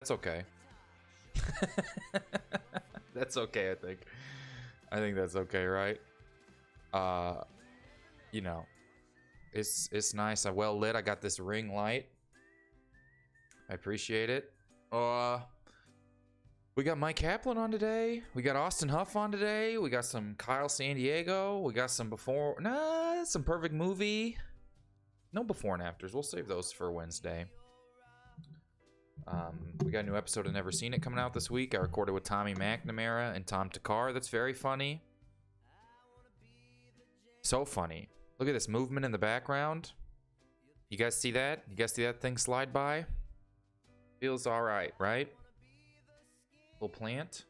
That's okay. That's okay, I think. I think that's okay, right? You know, it's nice. I well lit. I got this ring light. I appreciate it. We got Mike Kaplan on today. We got Austin Huff on today. We got some Kyle San Diego. We got some some perfect movie. No before and afters. We'll save those for Wednesday. We got a new episode of Never Seen It coming out this week. I recorded with Tommy McNamara and Tom Takar. That's very funny. So funny. Look at this movement in the background. You guys see that? You guys see that thing slide by? Feels all right, right? Little plant.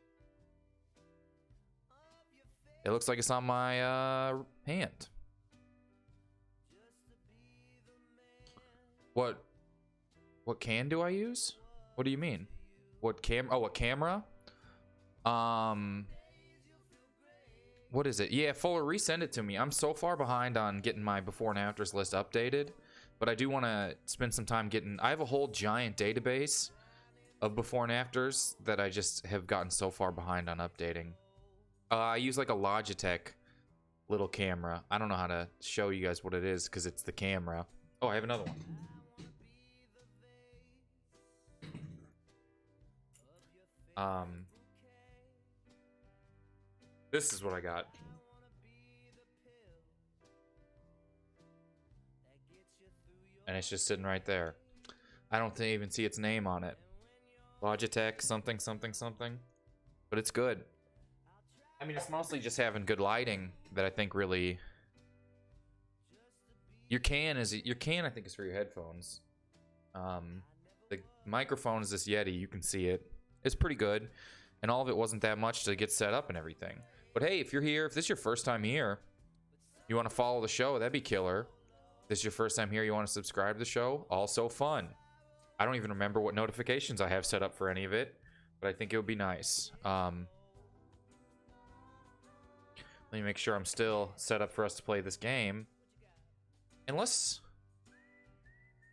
It looks like it's on my hand. What can do I use? What do you mean? What camera? What is it? Yeah, Fuller, resend it to me. I'm so far behind on getting my before and afters list updated, but I do want to spend some time I have a whole giant database of before and afters that I just have gotten so far behind on updating. I use like a Logitech little camera. I don't know how to show you guys what it is because it's the camera. Oh, I have another one. This is what I got. And it's just sitting right there. I don't even see its name on it. Logitech something something something. But it's good. I mean, it's mostly just having good lighting that I think really... Your can I think is for your headphones. The microphone is this Yeti. You can see it. It's pretty good. And all of it wasn't that much to get set up and everything. But hey, if you're here, if this is your first time here, you want to follow the show, that'd be killer. If this is your first time here, you want to subscribe to the show, also fun. I don't even remember what notifications I have set up for any of it, but I think it would be nice. Let me make sure I'm still set up for us to play this game. And let's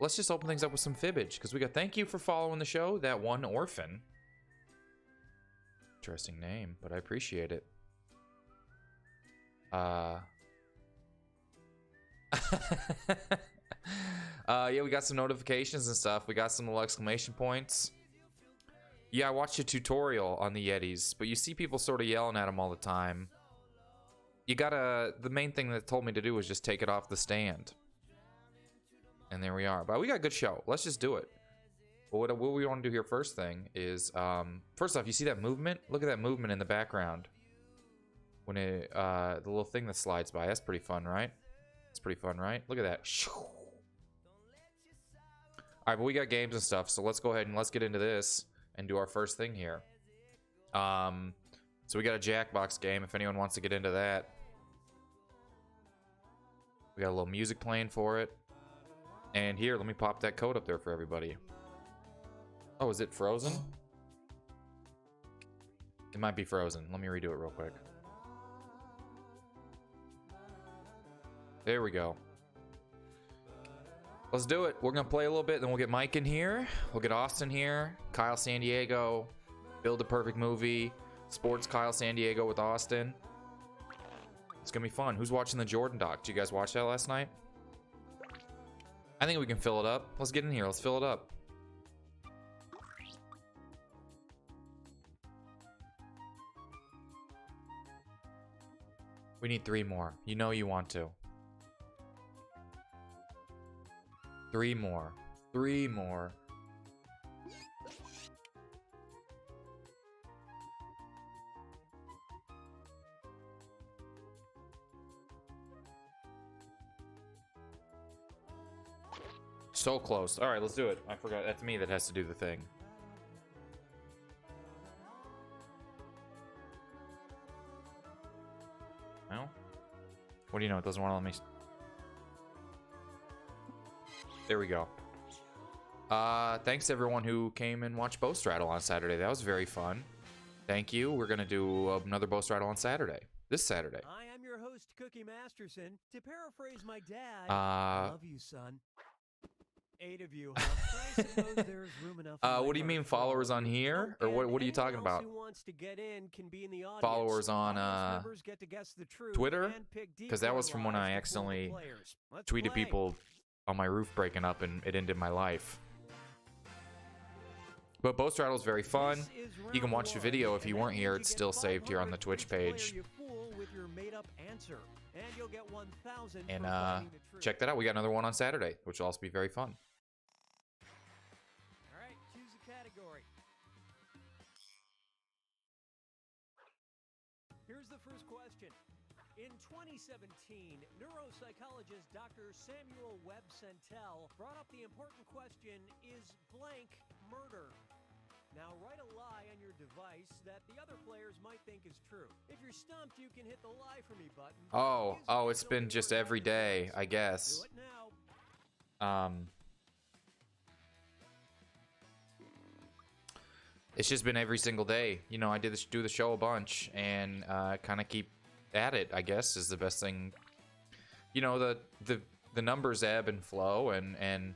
just open things up with some fibbage, because we got thank you for following the show, that one orphan. Interesting name, but I appreciate it. Yeah, we got some notifications and stuff. We got some little exclamation points. Yeah, I watched a tutorial on the Yetis, but you see people sort of yelling at them all the time. The main thing that told me to do was just take it off the stand. And there we are. But we got a good show. Let's just do it. But what we want to do here first thing is, first off, you see that movement? Look at that movement in the background. When the little thing that slides by. That's pretty fun, right? It's pretty fun, right? Look at that. Alright, but we got games and stuff, so let's go ahead and let's get into this and do our first thing here. So we got a Jackbox game, if anyone wants to get into that. We got a little music playing for it. And here, let me pop that code up there for everybody. Oh, is it frozen? It might be frozen. Let me redo it real quick. There we go. Let's do it. We're going to play a little bit, then we'll get Mike in here. We'll get Austin here. Kyle San Diego. Build a perfect movie. Sports Kyle San Diego with Austin. It's going to be fun. Who's watching the Jordan doc? Did you guys watch that last night? I think we can fill it up. Let's get in here. Let's fill it up. We need 3 more. You know you want to. 3 more. 3 more. So close. All right, let's do it. I forgot. That's me that has to do the thing. Well, what do you know? It doesn't want to let me... There we go. Thanks to everyone who came and watched Bow Straddle on Saturday. That was very fun. Thank you. We're going to do another Bow Straddle on Saturday. This Saturday. I am your host, Cookie Masterson. To paraphrase my dad, I love you, son. 8 of you, Huff. I suppose there's room enough in my What do you heart mean, for all followers of on you. here? Oh, Or what and are you talking anyone else about? who wants to get in can be in the audience. Followers on Audience members get to guess the truth Twitter? and pick Because that was from when decoy I lies to fool the accidentally players. Let's tweeted play. people on my roof breaking up and it ended my life. But Bow Straddle's very fun. This is You can round watch the one, video if and you that weren't means here. you It's get still saved here on the 500 Twitch for each player page. you fool with your made-up answer. And you'll get 1,000 And for finding the truth. check that out. We got another one on Saturday, which will also be very fun. All right, choose a category. Here's the first question. In 2017, neuropsychologist Dr. Samuel Webb Centel brought up the important question, is blank murder? Now write a lie on your device that the other players might think is true. If you're stumped, you can hit the lie for me button. Oh, it's been just every day, I guess. Do it now. It's just been every single day. You know, I do the show a bunch and kind of keep at it, I guess, is the best thing. You know, the numbers ebb and flow, and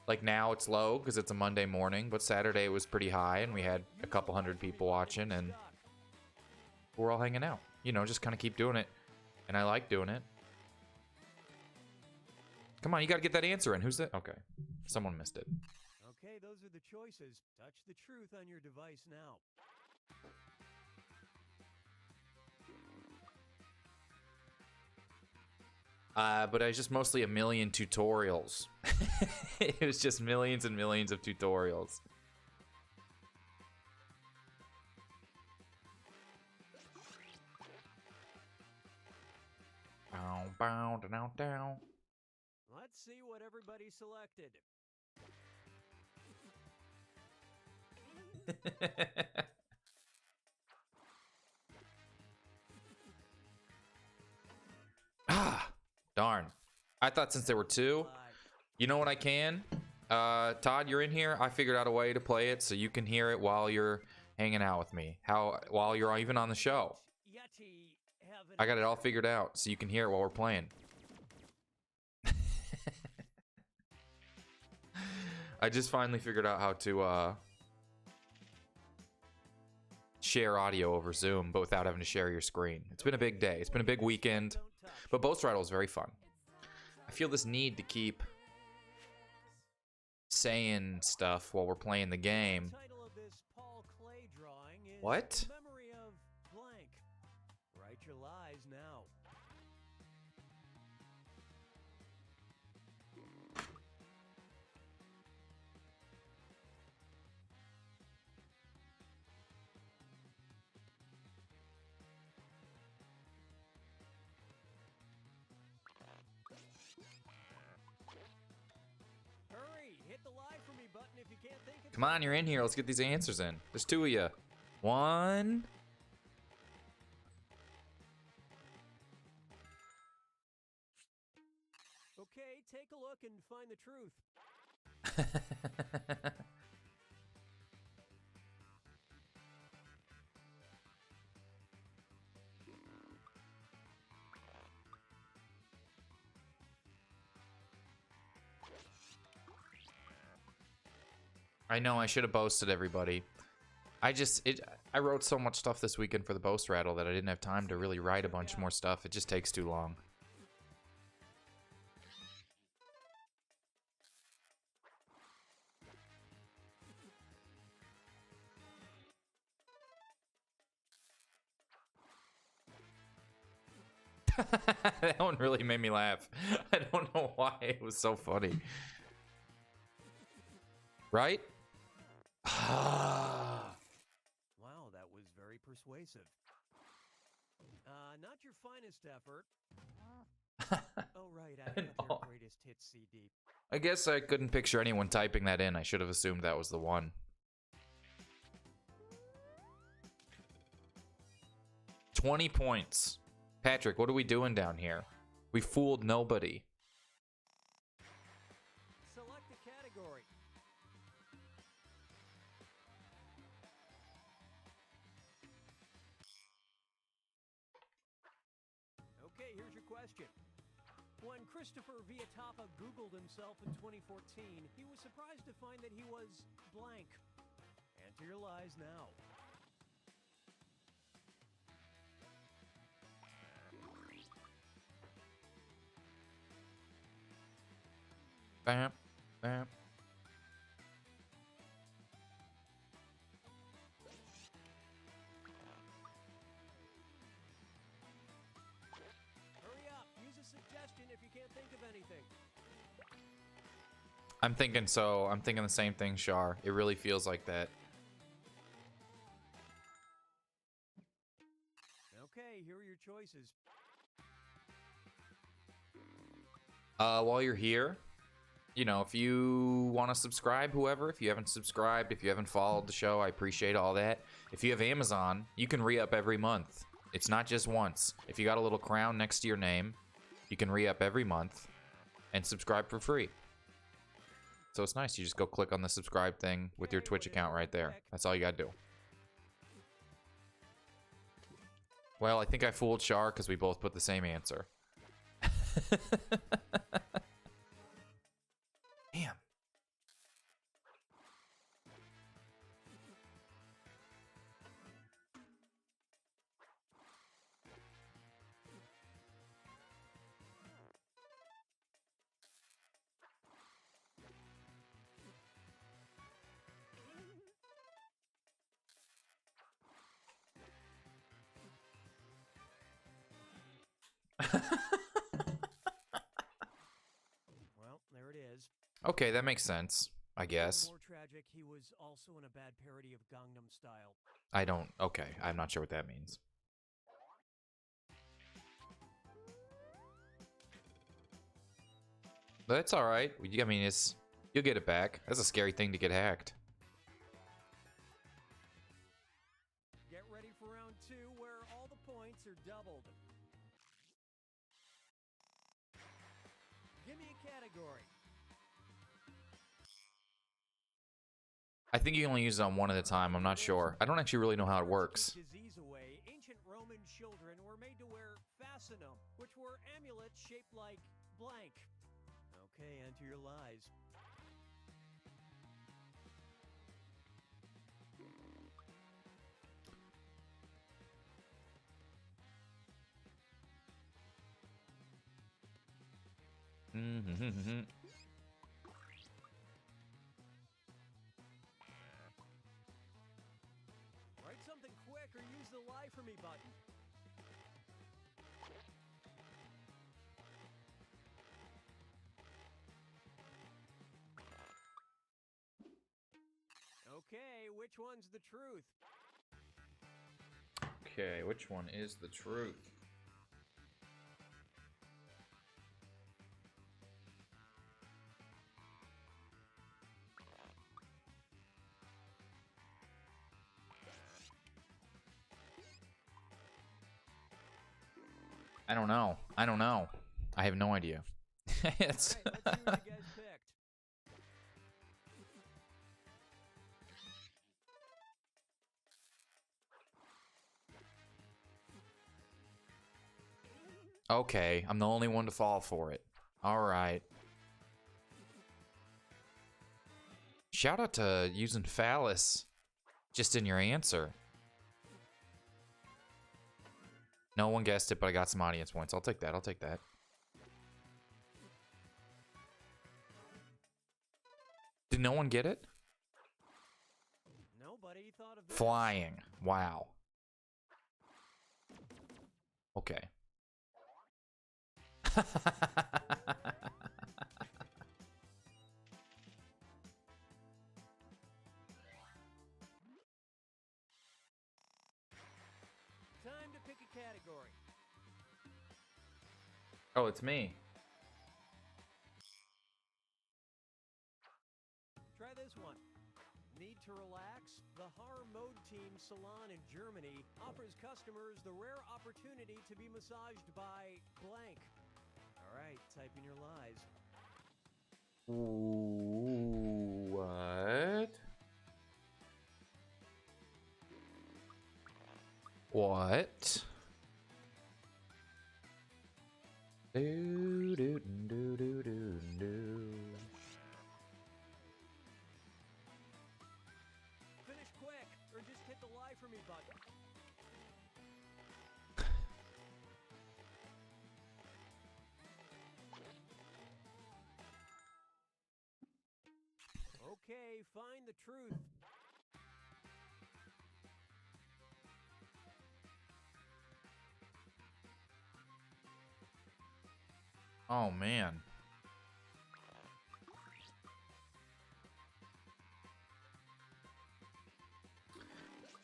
like now it's low because it's a Monday morning, but Saturday was pretty high and we had a couple hundred people watching and we're all hanging out. You know, just kind of keep doing it, and I like doing it. Come on, you got to get that answer in. Who's that? Okay, someone missed it. Okay, those are the choices. Touch the truth on your device now. But I was just mostly a million tutorials. It was just millions and millions of tutorials. Bow, down, down. Let's see what everybody selected. Darn. I thought since there were two, you know what I can? Todd, you're in here. I figured out a way to play it so you can hear it while you're hanging out with me. While you're even on the show. I got it all figured out so you can hear it while we're playing. I just finally figured out how to share audio over Zoom, but without having to share your screen. It's been a big day. It's been a big weekend. But Bow Straddle is very fun. I feel this need to keep saying stuff while we're playing the game. What? Memory of blank. Write your lies now. Hurry, hit the lie for me button if you can't think of Come on, you're in here. Let's get these answers in. There's two of you. One. Okay, take a look and find the truth. I know I should have boasted everybody. I wrote so much stuff this weekend for the Bow Straddle that I didn't have time to really write a bunch more stuff. It just takes too long. That one really made me laugh. I don't know why. It was so funny. Right? Wow, that was very persuasive. Not your finest effort. Oh, right, I have their greatest hits CD. I guess I couldn't picture anyone typing that in. I should have assumed that was the one. 20 points. Patrick, what are we doing down here? We fooled nobody. Select the category. Okay, here's your question. When Christopher Viatappa Googled himself in 2014, he was surprised to find that he was blank. Enter your lies now. Bam, bam. Hurry up. Use a suggestion if you can't think of anything. I'm thinking so. I'm thinking the same thing, Shar. It really feels like that. Okay, here are your choices. While you're here, you know, if you want to subscribe, whoever, if you haven't subscribed, if you haven't followed the show, I appreciate all that. If you have Amazon, you can re-up every month. It's not just once. If you got a little crown next to your name, you can re-up every month and subscribe for free. So it's nice. You just go click on the subscribe thing with your Twitch account right there. That's all you gotta do. Well, I think I fooled Shar because we both put the same answer. Damn. Well, there it is. Okay, that makes sense, I guess. More tragic, he was also in a bad parody of Gangnam Style. I don't... Okay, I'm not sure what that means. But it's alright. I mean, it's... You'll get it back. That's a scary thing to get hacked. Get ready for round 2, where all the points are doubled. Give me a category. I think you can only use it on one at a time. I'm not sure. I don't actually really know how it works. Disease away, ancient Roman children were made to wear fascinum, which were amulets shaped like blank. Okay, enter your lies. Write something quick or use the lie for me button. Okay, which one's the truth? Okay, which one is the truth? I don't know. I don't know. I have no idea. It's All right, let's see what you guys picked. okay, I'm the only one to fall for it. All right. Shout out to using phallus just in your answer. No one guessed it, but I got some audience points. I'll take that. I'll take that. Did no one get it? Nobody thought of this. Flying. Wow. Okay. Time to pick a category. Oh, it's me. Try this one. Need to relax? The Har Mode Team Salon in Germany offers customers the rare opportunity to be massaged by blank. All right, type in your lies. What? What? Do, do, lie for me button. Okay, find the truth. Oh, man.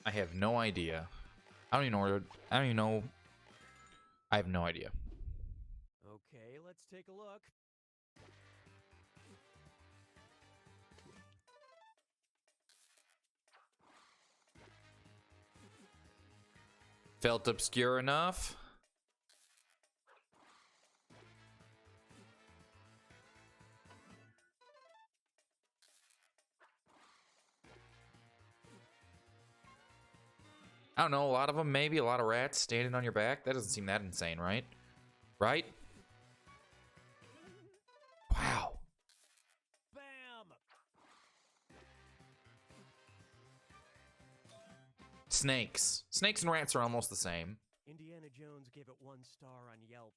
I have no idea. I don't even know. I don't even know. I have no idea. Okay, let's take a look. Felt obscure enough? I don't know, a lot of them, maybe a lot of rats standing on your back. That doesn't seem that insane, right? Right? Wow. Bam! Snakes. Snakes and rats are almost the same. Indiana Jones gave it 1 star on Yelp.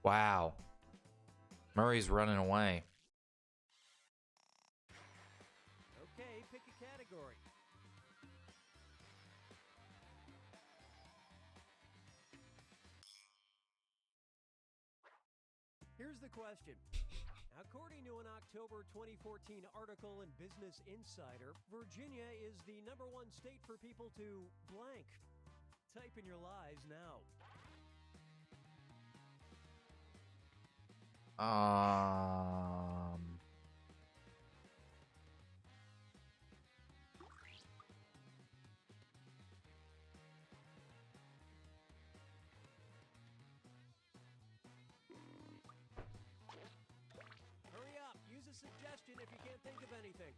Wow. Murray's running away. Okay, pick a category. Here's the question. According to an October 2014 article in Business Insider, Virginia is the #1 state for people to blank. Type in your lies now. Hurry up. Use a suggestion if you can't think of anything.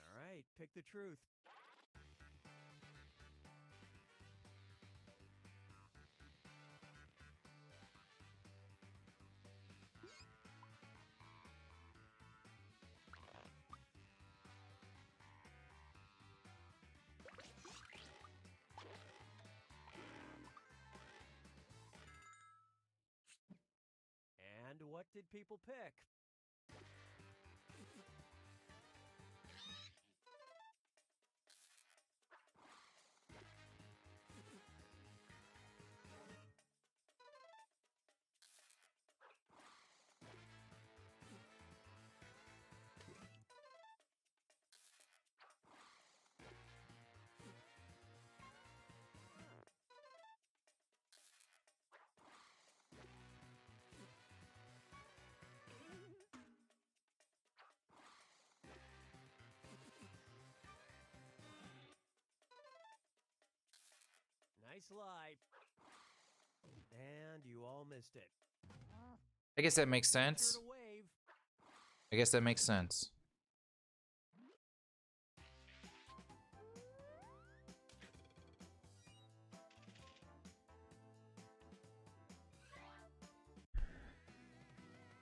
All right, pick the truth. And what did people pick? Nice lie. And you all missed it. I guess that makes Be sure sense. to wave. I guess that makes sense.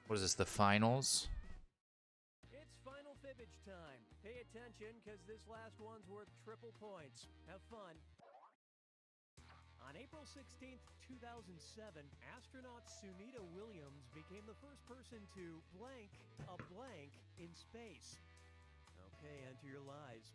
What is this, the finals? It's final fibbage time. Pay attention, because this last one's worth triple points. Have fun. On April 16th, 2007, astronaut Sunita Williams became the first person to blank a blank in space. Okay, enter your lies.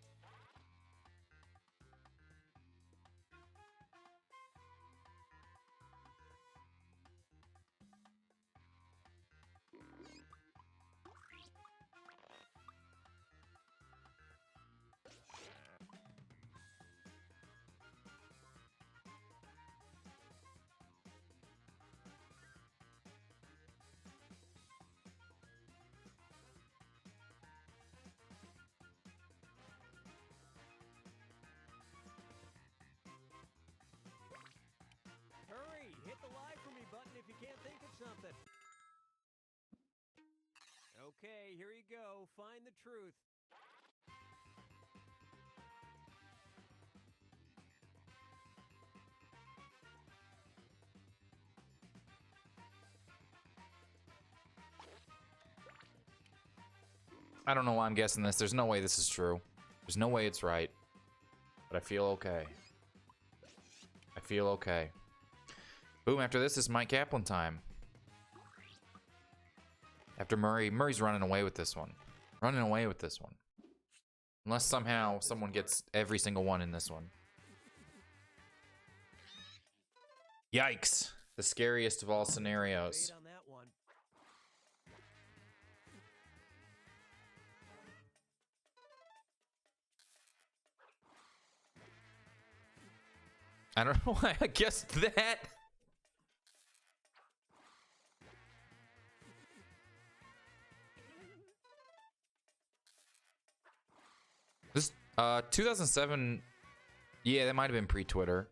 Hurry! Hit the lie for me button if you can't think of something. Okay, here you go. Find the truth. I don't know why I'm guessing this. There's no way this is true. There's no way it's right. But I feel okay. I feel okay. Boom, after this is Mike Kaplan time. After Murray. Murray's running away with this one. Running away with this one. Unless somehow someone gets every single one in this one. Yikes. The scariest of all scenarios. On that one. I don't know why I guessed that. This 2007. Yeah, that might have been pre-Twitter.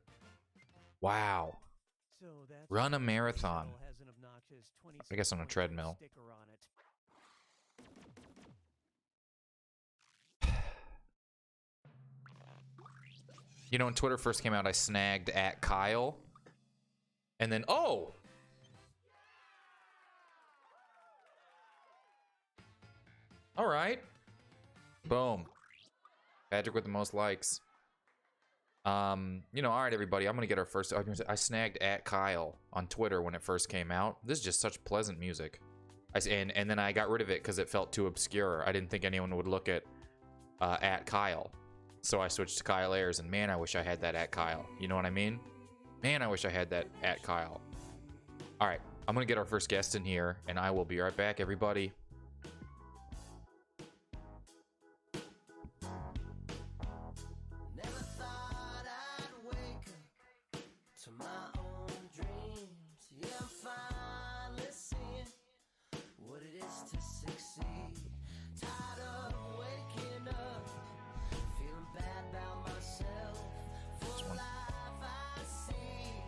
Wow. So that's Run a marathon. has an obnoxious I guess on a 26 treadmill. sticker on it. You know, when Twitter first came out, I snagged at Kyle. And then, oh! All right. Boom. Patrick with the most likes. You know, all right, everybody. I'm going to get our first. I snagged at Kyle on Twitter when it first came out. This is just such pleasant music. And then I got rid of it because it felt too obscure. I didn't think anyone would look at Kyle. So I switched to Kyle Ayers, and man, I wish I had that at Kyle. You know what I mean? Man, I wish I had that at Kyle. All right, I'm going to get our first guest in here, and I will be right back, everybody. Never thought I'd wake up to my own dreams. Yeah, I'm finally seeing what it is to succeed. Tired of waking up, feeling bad about myself. For life I see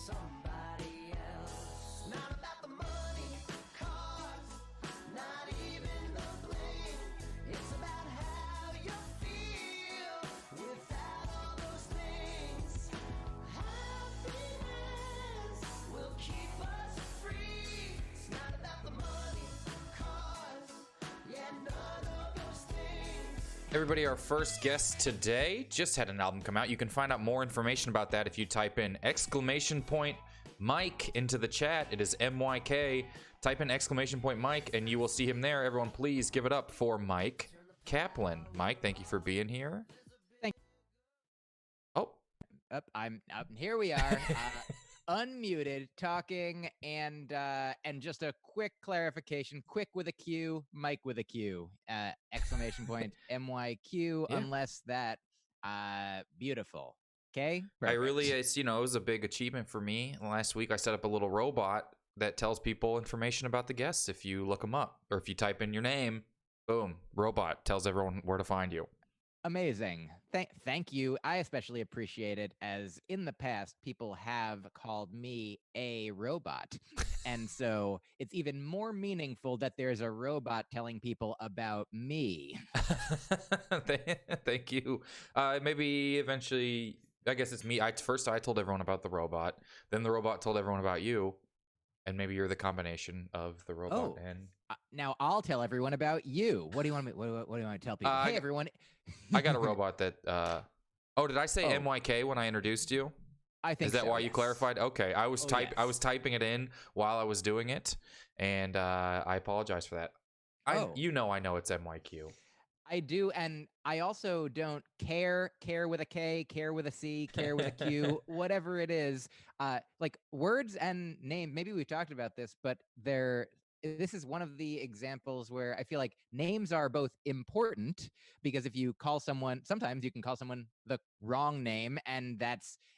somebody else. Not about the money, cars, not even the bling. It's about how you feel without all those things. Happiness will keep us free. It's not about the money, cars, yeah, none of those things. Everybody, our first guest today just had an album come out. You can find out more information about that if you type in !Mike into the chat. It is MYK. Type in !Mike and you will see him there. Everyone, please give it up for Mike Kaplan. Mike, thank you for being here. Thank- Oh, I'm up. Here we are, unmuted, talking, and just a quick clarification. Quick with a Q, Mike with a Q. ! MYQ. Yeah. Unless that, beautiful. Okay. I really, it's, you know, it was a big achievement for me. Last week, I set up a little robot that tells people information about the guests if you look them up, or if you type in your name, boom, robot tells everyone where to find you. Amazing. Thank you. I especially appreciate it, as in the past, people have called me a robot. And so it's even more meaningful that there's a robot telling people about me. Thank you. Maybe eventually, I guess it's me. First I told everyone about the robot, then the robot told everyone about you, and maybe you're the combination of the robot Oh. and... Now I'll tell everyone about you. What do you want me? What do you want to tell people? Hey, everyone. I got a robot that... Oh, did I say Oh. MYK when I introduced you? I think Is that so, why you yes. clarified? Okay, I was Oh, yes. I was typing it in while I was doing it, and I apologize for that. Oh. You know I know it's MYQ. I do, and I also don't care with a K, care with a C, care with a Q, whatever it is. Like words and name. Maybe we've talked about this, but this is one of the examples where I feel like names are both important, because if you call someone, sometimes you can call someone the wrong name, and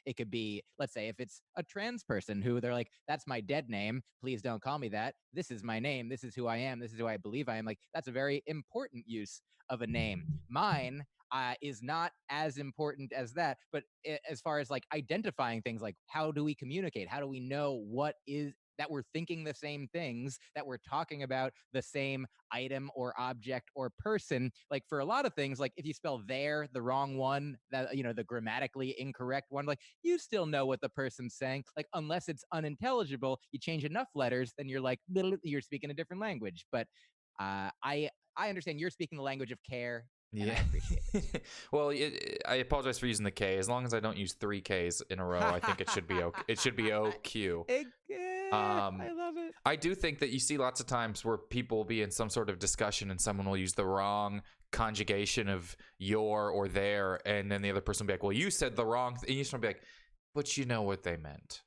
it could be, let's say, if it's a trans person who they're like, that's my dead name, please don't call me that. This is my name. This is who I am. This is who I believe I am. Like, that's a very important use of a name. Mine is not as important as that, but as far as like identifying things, like how do we communicate? How do we know what is that we're thinking the same things, that we're talking about the same item or object or person? Like for a lot of things, like if you spell there the wrong one, that, you know, the grammatically incorrect one, like you still know what the person's saying. Like unless it's unintelligible, you change enough letters, then you're like, you're speaking a different language. But I I understand you're speaking the language of care, and Yeah. I appreciate it. Well, I apologize for using the K. As long as I don't use 3 Ks in a row, I think it should be okay. It should be OQ. I love it. I do think that you see lots of times where people will be in some sort of discussion and someone will use the wrong conjugation of your or their, and then the other person will be like, well, you said the wrong thing. And you just want to be like, but you know what they meant.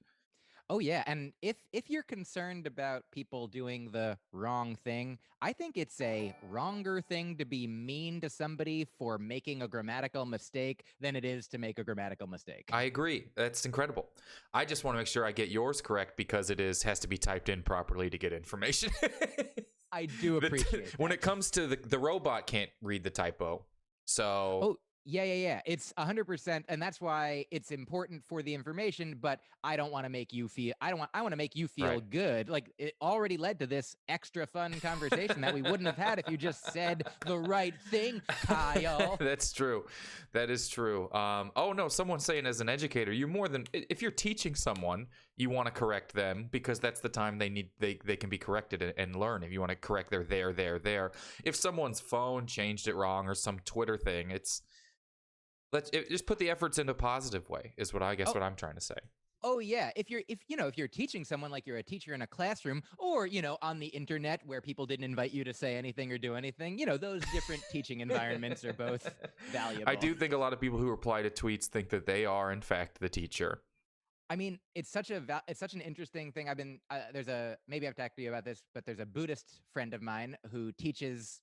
Oh yeah, and if you're concerned about people doing the wrong thing, I think it's a wronger thing to be mean to somebody for making a grammatical mistake than it is to make a grammatical mistake. I agree. That's incredible. I just want to make sure I get yours correct because it has to be typed in properly to get information. I do appreciate that. When it comes to the robot can't read the typo. So Oh, yeah. It's 100%, and that's why it's important for the information, but I don't want to make you feel I want to make you feel Right. good. Like it already led to this extra fun conversation that we wouldn't have had if you just said the right thing, Kyle. That's true. That is true. Oh no, someone's saying as an educator, you're more than if you're teaching someone, you want to correct them because that's the time they can be corrected and learn. If you want to correct their there. If someone's phone changed it wrong or some Twitter thing, just put the efforts in a positive way is what I guess what I'm trying to say. Oh yeah, if you're teaching someone like you're a teacher in a classroom or, on the internet where people didn't invite you to say anything or do anything, those different teaching environments are both valuable. I do think a lot of people who reply to tweets think that they are in fact the teacher. I mean, it's such an interesting thing. I've been maybe I've talked to you about this, but there's a Buddhist friend of mine who teaches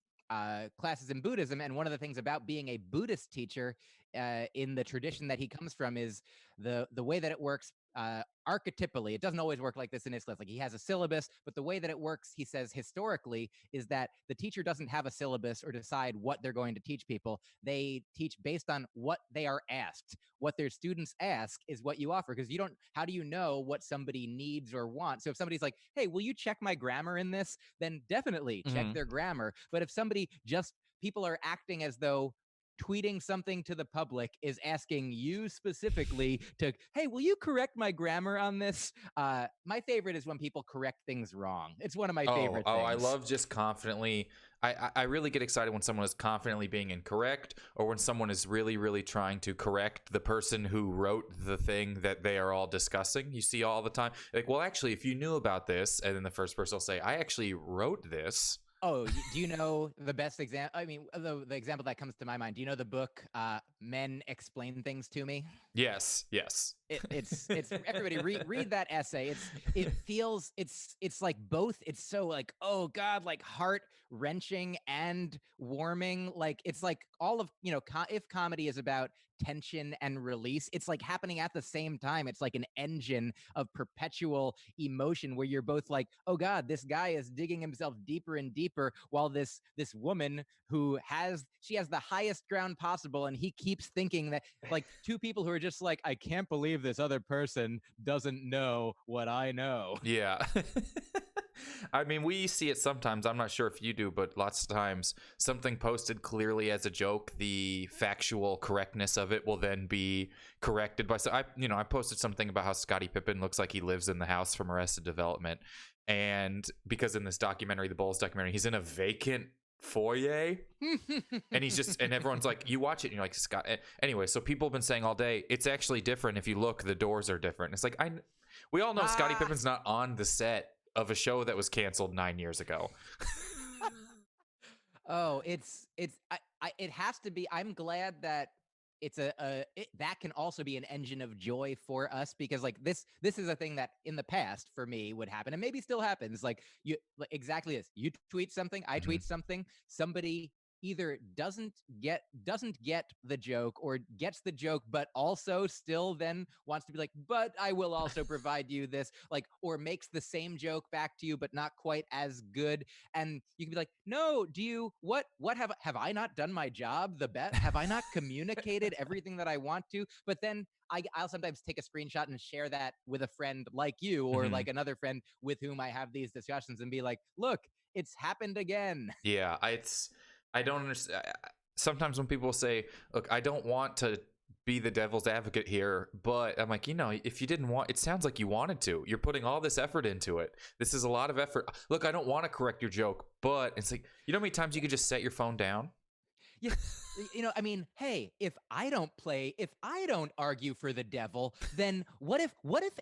classes in Buddhism, and one of the things about being a Buddhist teacher in the tradition that he comes from is the way that it works archetypally. It doesn't always work like this in his class. Like he has a syllabus, but the way that it works, he says historically, is that the teacher doesn't have a syllabus or decide what they're going to teach people. They teach based on what they are asked. What their students ask is what you offer, because how do you know what somebody needs or wants? So if somebody's like, hey, will you check my grammar in this? Then definitely check their grammar. But if people are acting as though tweeting something to the public is asking you specifically to, hey, will you correct my grammar on this? My favorite is when people correct things wrong. It's one of my favorite things. I love just confidently. I really get excited when someone is confidently being incorrect, or when someone is really, really trying to correct the person who wrote the thing that they are all discussing. You see all the time, like, well, actually, if you knew about this, and then the first person will say, I actually wrote this. Oh, do you know the best example? I mean, the example that comes to my mind. Do you know the book "Men Explain Things to Me"? Yes. It's everybody read that essay. It's like both. It's so like, oh God, like heart wrenching and warming. Like it's like all of if comedy is about tension and release, it's like happening at the same time. It's like an engine of perpetual emotion where you're both like, oh God, this guy is digging himself deeper and deeper, while this woman who has the highest ground possible, and he keeps thinking that, like, two people who are just like, I can't believe this other person doesn't know what I know. Yeah. I mean, we see it sometimes. I'm not sure if you do, but lots of times something posted clearly as a joke, the factual correctness of it will then be corrected by. So I posted something about how Scottie Pippen looks like he lives in the house from Arrested Development, and because in this documentary, the Bulls documentary, he's in a vacant foyer and and everyone's like, you watch it and you're like, Scott. Anyway, so people have been saying all day, it's actually different. If you look, the doors are different. It's like, we all know Scottie Pippen's not on the set of a show that was canceled 9 years ago. Oh, it has to be. I'm glad that that can also be an engine of joy for us, because like this is a thing that in the past for me would happen, and maybe still happens. Like exactly this. You tweet something, I tweet something, somebody either doesn't get the joke, or gets the joke but also still then wants to be like, but I will also provide you this, like, or makes the same joke back to you but not quite as good, and you can be like, no, what have I not done my job have I not communicated everything that I want to? But then I'll sometimes take a screenshot and share that with a friend like you, or like another friend with whom I have these discussions, and be like, look, it's happened again. Yeah, I don't understand. Sometimes when people say, look, I don't want to be the devil's advocate here, but I'm like, if you didn't want, it sounds like you wanted to. You're putting all this effort into it. This is a lot of effort. Look, I don't want to correct your joke, but it's like, how many times you could just set your phone down? Yeah, I mean, hey, if I don't argue for the devil, then what if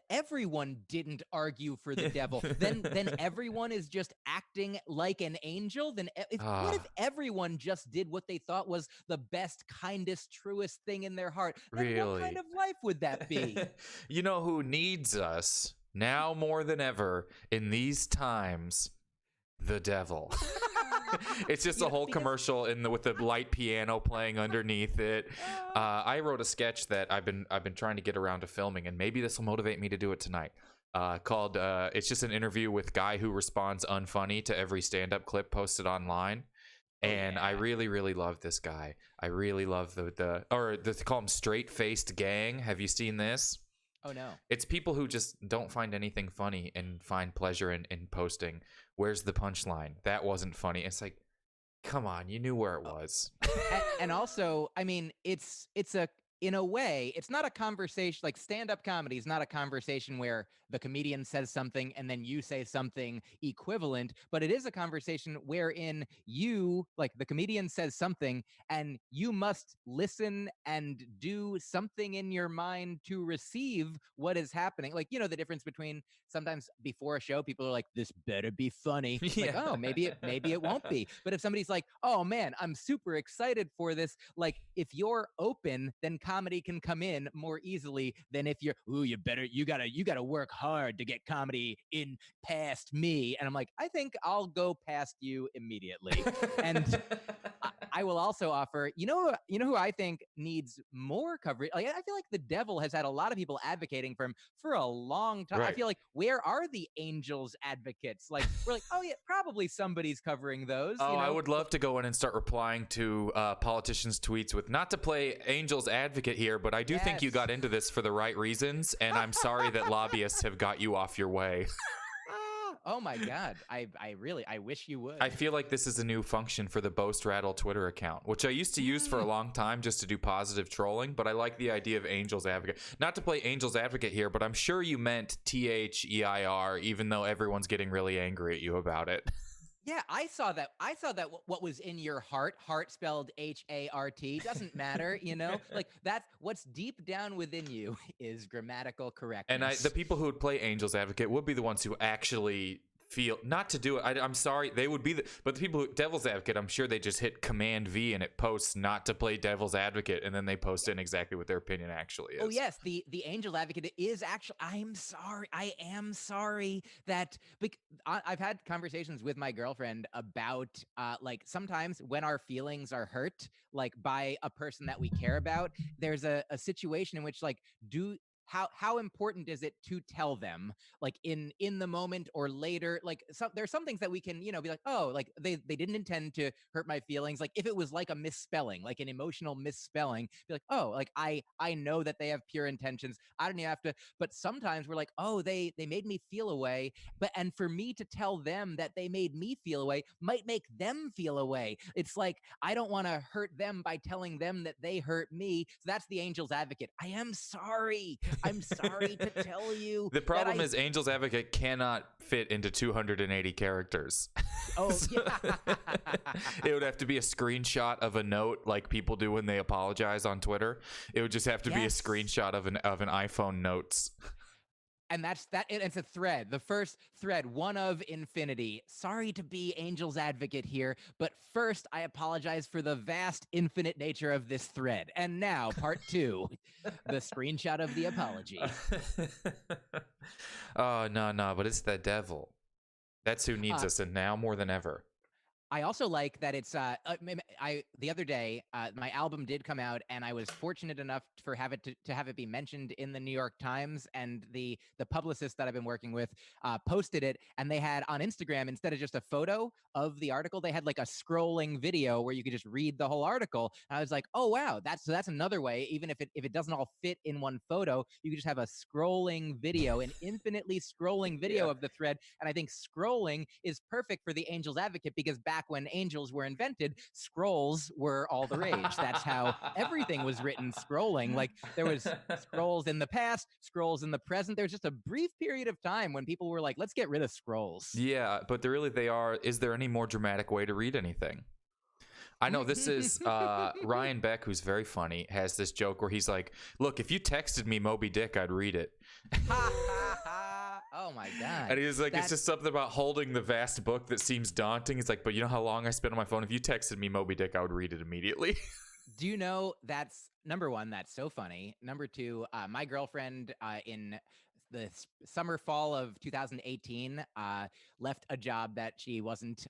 everyone didn't argue for the devil? Then everyone is just acting like an angel? What if everyone just did what they thought was the best, kindest, truest thing in their heart? Then what kind Really? of life would that be? You know who needs us now more than ever in these times? The devil. It's just a whole commercial with the light piano playing underneath it. I wrote a sketch that I've been trying to get around to filming, and maybe this will motivate me to do it tonight. Called it's just an interview with guy who responds unfunny to every stand-up clip posted online. And I really, really love this guy. I really love they call him straight-faced gang. Have you seen this? Oh no. It's people who just don't find anything funny and find pleasure in posting. Where's the punchline? That wasn't funny. It's like, come on, you knew where it was. And also, I mean, in a way, it's not a conversation. Like, stand-up comedy is not a conversation where the comedian says something and then you say something equivalent, but it is a conversation wherein the comedian says something and you must listen and do something in your mind to receive what is happening. Like, the difference between sometimes before a show, people are like, this better be funny. Yeah. Like, oh, maybe it won't be. But if somebody's like, oh man, I'm super excited for this, like, if you're open, then comedy can come in more easily than if you're, you gotta work hard to get comedy in past me. And I'm like, I think I'll go past you immediately. And I will also offer, who I think needs more coverage. Like, I feel like the devil has had a lot of people advocating for him for a long time. Right. I feel like, where are the angels advocates? Like, we're like, oh yeah, probably somebody's covering those. Oh, I would love to go in and start replying to politicians' tweets with, not to play angel's advocate here, but I do think you got into this for the right reasons, and I'm sorry that lobbyists have got you off your way. Oh my God. I wish you would. I feel like this is a new function for the Boast Rattle Twitter account, which I used to use for a long time just to do positive trolling, but I like the idea of Angel's Advocate. Not to play Angel's Advocate here, but I'm sure you meant THEIR, even though everyone's getting really angry at you about it. Yeah, I saw that. What was in your heart spelled HART, doesn't matter, Like, that's what's deep down within you is grammatical correctness. And the people who would play Angel's Advocate would be the ones who actually feel not to do it. I'm sorry, they would be but the people who Devil's Advocate, I'm sure they just hit Command V and it posts not to play Devil's Advocate, and then they post in exactly what their opinion actually is. Oh yes, the Angel Advocate is actually. I am sorry that I've had conversations with my girlfriend about like, sometimes when our feelings are hurt, like, by a person that we care about, there's a situation in which, like, how important is it to tell them, like, in the moment or later? Like, there's some things that we can, be like, oh, like, they didn't intend to hurt my feelings. Like, if it was like a misspelling, like an emotional misspelling, be like, oh, like, I know that they have pure intentions. I don't even have to. But sometimes we're like, oh, they made me feel a way. And for me to tell them that they made me feel a way might make them feel a way. It's like, I don't want to hurt them by telling them that they hurt me. So that's the Angel's Advocate. I am sorry. I'm sorry to tell you. The problem is Angel's Advocate cannot fit into 280 characters. Oh, yeah. It would have to be a screenshot of a note like people do when they apologize on Twitter. It would just have to be a screenshot of an iPhone notes. And it's a thread. The first thread, one of infinity. Sorry to be Angel's Advocate here, but first I apologize for the vast, infinite nature of this thread. And now, part 2, the screenshot of the apology. Oh, no, but it's the devil. That's who needs us, and now more than ever. I also like that it's the other day my album did come out, and I was fortunate enough to have it be mentioned in the New York Times, and the publicist that I've been working with posted it, and they had on Instagram, instead of just a photo of the article, they had like a scrolling video where you could just read the whole article. And I was like, oh wow, that's another way. Even if it doesn't all fit in one photo, you could just have a scrolling video, an infinitely scrolling video of the thread. And I think scrolling is perfect for the Angel's Advocate, because back back when angels were invented, scrolls were all the rage. That's how everything was written, scrolling. Like there was scrolls in the past, scrolls in the present. There's just a brief period of time when people were like, let's get rid of scrolls. Yeah, but they are. Is there any more dramatic way to read anything? I know this is Ryan Beck, who's very funny, has this joke where he's like, look, if you texted me Moby Dick, I'd read it. Oh my God. And he's like, it's just something about holding the vast book that seems daunting. He's like, but you know how long I spent on my phone? If you texted me Moby Dick, I would read it immediately. Do you know that's number one, that's so funny. Number two, my girlfriend in the summer fall of 2018 left a job that she wasn't